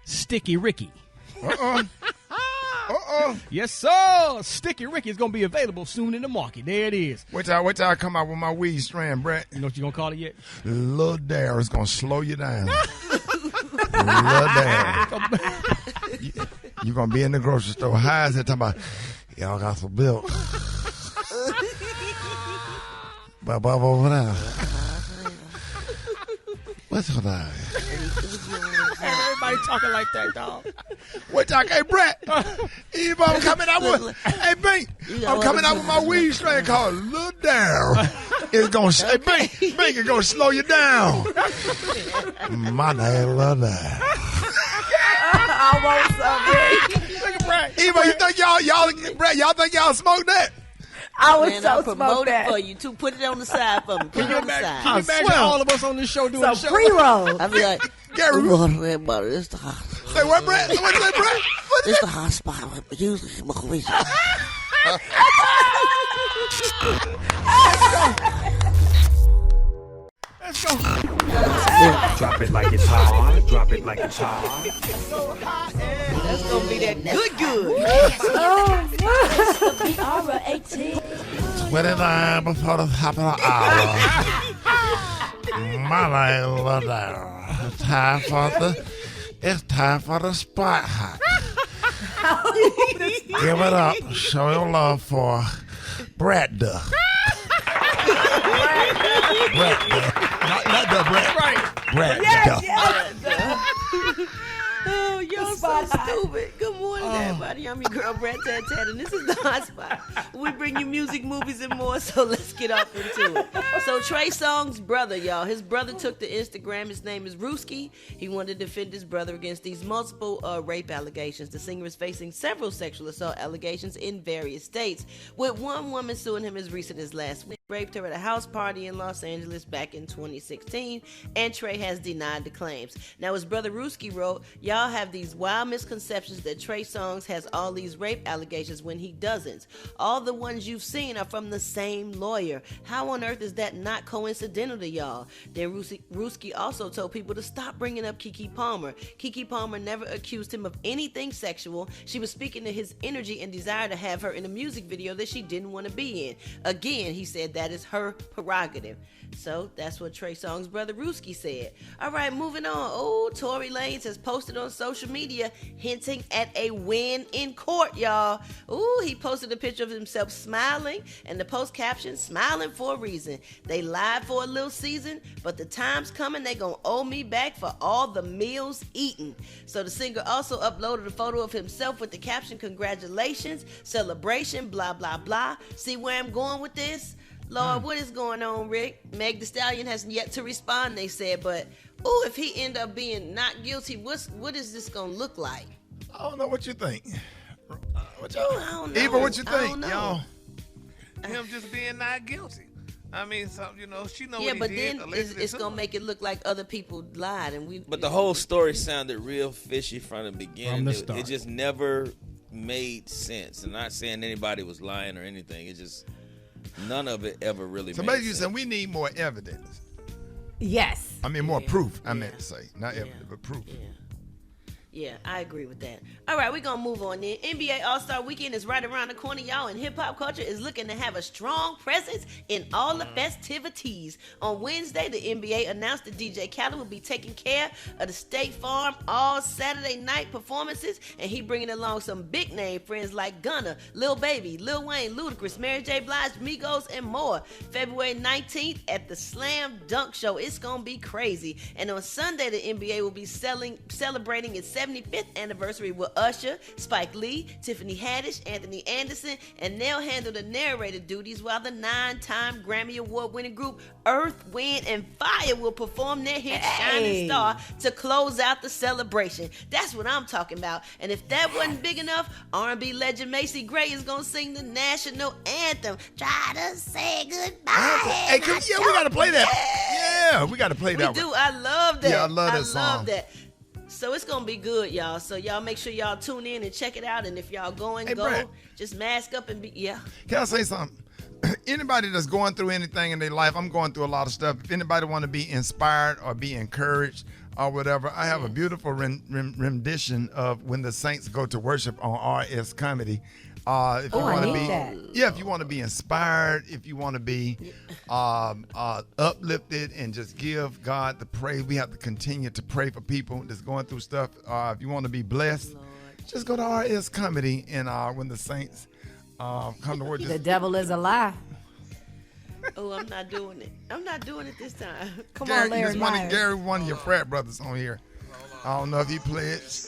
Speaker 7: Sticky Ricky. Yes, sir. Sticky Ricky is going to be available soon in the market. There it is.
Speaker 5: Wait till I come out with my weed strand, Brett.
Speaker 7: You know what you going to call it yet?
Speaker 5: Lil Dare is going to slow you down. Lil Dare. You're going to be in the grocery store high as that talking about, y'all got some milk. Bob over there. What's on that?
Speaker 7: Everybody talking like that, dog.
Speaker 5: What talk? Hey, Brett. I'm coming out with. Hey, Bink. I'm coming out with my weed strain called Lil Dare. It's gonna. Hey, Bink is gonna slow you down. My name Lil Dare.
Speaker 9: I want some.
Speaker 7: Look at Brett.
Speaker 5: Eva, you think y'all think y'all smoke that?
Speaker 9: I was so promoting for you too. Put it on the side for me. Put it on the side.
Speaker 7: Can you imagine all of us on this show doing the show?
Speaker 9: Pre-roll. I'll be like,
Speaker 5: Gary,
Speaker 9: it's the hot.
Speaker 5: Say what, Brett? What you say, Brett?
Speaker 9: It's the hot spot. Usually smoke weed.
Speaker 7: Let's go.
Speaker 10: Drop it like it's hot. Drop it like it's hot.
Speaker 9: That's gonna be that good.
Speaker 10: Hour 18. 29 before the top of the hour. My name Lil Dare. It's time for the spot hot. Give it up. Show your love for Brett Duh. Brett Duh. Not the Brett.
Speaker 7: Right.
Speaker 10: Brett
Speaker 9: Yes,
Speaker 10: Duh.
Speaker 9: yes. Oh, y'all so stupid. Good morning, everybody. I'm your girl, Brett Tat, and this is the Hot Spot. We bring you music, movies, and more, so let's get off into it. So Trey Songz's brother, y'all. His brother took to Instagram. His name is Ruski. He wanted to defend his brother against these multiple rape allegations. The singer is facing several sexual assault allegations in various states, with one woman suing him as recent as last week. Raped her at a house party in Los Angeles back in 2016, and Trey has denied the claims. Now, his brother Ruski wrote, y'all have these wild misconceptions that Trey Songz has all these rape allegations when he doesn't. All the ones you've seen are from the same lawyer. How on earth is that not coincidental to y'all? Then Ruski also told people to stop bringing up Keke Palmer. Keke Palmer never accused him of anything sexual. She was speaking to his energy and desire to have her in a music video that she didn't want to be in. Again, he said that is her prerogative. So that's what Trey Songz's brother Ruski said. All right, moving on. Oh, Tory Lanez has posted on social media hinting at a win in court, y'all. Ooh, he posted a picture of himself smiling, and the post caption, smiling for a reason. They lied for a little season, but the time's coming they gonna owe me back for all the meals eaten. So the singer also uploaded a photo of himself with the caption, congratulations, celebration, blah, blah, blah. See where I'm going with this? Lord, what is going on, Rick? Meg Thee Stallion has yet to respond, they said, but if he end up being not guilty, what is this gonna look like?
Speaker 5: I don't know what you think.
Speaker 9: I don't know.
Speaker 5: Eva, what you think, y'all?
Speaker 8: Him just being not guilty. I mean, she know what he did.
Speaker 9: Yeah, but then it's gonna make it look like other people lied, and we.
Speaker 11: But the whole story sounded real fishy from the beginning.
Speaker 7: From the start.
Speaker 11: It just never made sense. I'm not saying anybody was lying or anything. It just. None of it ever really made sense.
Speaker 5: So basically, saying we need more evidence.
Speaker 6: Yes.
Speaker 5: I mean, more proof, I meant to say. Not evidence, but proof.
Speaker 9: Yeah, I agree with that. All right, we're going to move on then. NBA All-Star Weekend is right around the corner, y'all, and hip-hop culture is looking to have a strong presence in all the festivities. On Wednesday, the NBA announced that DJ Khaled will be taking care of the State Farm all Saturday night performances, and he bringing along some big-name friends like Gunna, Lil Baby, Lil Wayne, Ludacris, Mary J. Blige, Migos, and more. February 19th at the Slam Dunk Show. It's going to be crazy. And on Sunday, the NBA will be celebrating its 75th anniversary with Usher, Spike Lee, Tiffany Haddish, Anthony Anderson, and they'll handle the narrator duties while the 9-time Grammy Award-winning group Earth, Wind, and Fire will perform their hit Shining Star to close out the celebration. That's what I'm talking about. And if that wasn't big enough, R&B legend Macy Gray is going to sing the national anthem. Try to say goodbye.
Speaker 5: Hey, we got to play that. Yeah, we got to play that one.
Speaker 9: We do. I love that.
Speaker 5: Yeah, I love that song.
Speaker 9: I love that. So it's going to be good, y'all. So y'all make sure y'all tune in and check it out. And if y'all go,
Speaker 5: Brad,
Speaker 9: just mask up and be,
Speaker 5: Can I say something? Anybody that's going through anything in their life, I'm going through a lot of stuff. If anybody want to be inspired or be encouraged or whatever, I have a beautiful rendition of When the Saints Go to Worship on RS Comedy. If you want to be, if you want to be inspired, if you want to be uplifted and just give God the praise, we have to continue to pray for people that's going through stuff. If you want to be blessed, just go to RS Comedy and When the Saints come to work.
Speaker 6: The devil is a lie.
Speaker 9: Oh, I'm not doing it. I'm not doing it this time.
Speaker 6: Come
Speaker 5: Gary,
Speaker 6: on, Larry Myers.
Speaker 5: Gary, one of your frat brothers on here. I don't know if he pledged.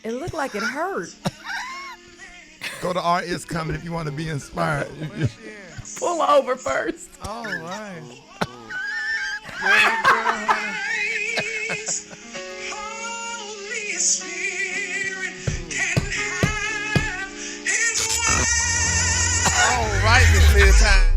Speaker 6: It looked like it hurt.
Speaker 5: Go to RS Comedy if you want to be inspired.
Speaker 6: Pull over first.
Speaker 5: All right.
Speaker 8: All right, Miss Lady Time.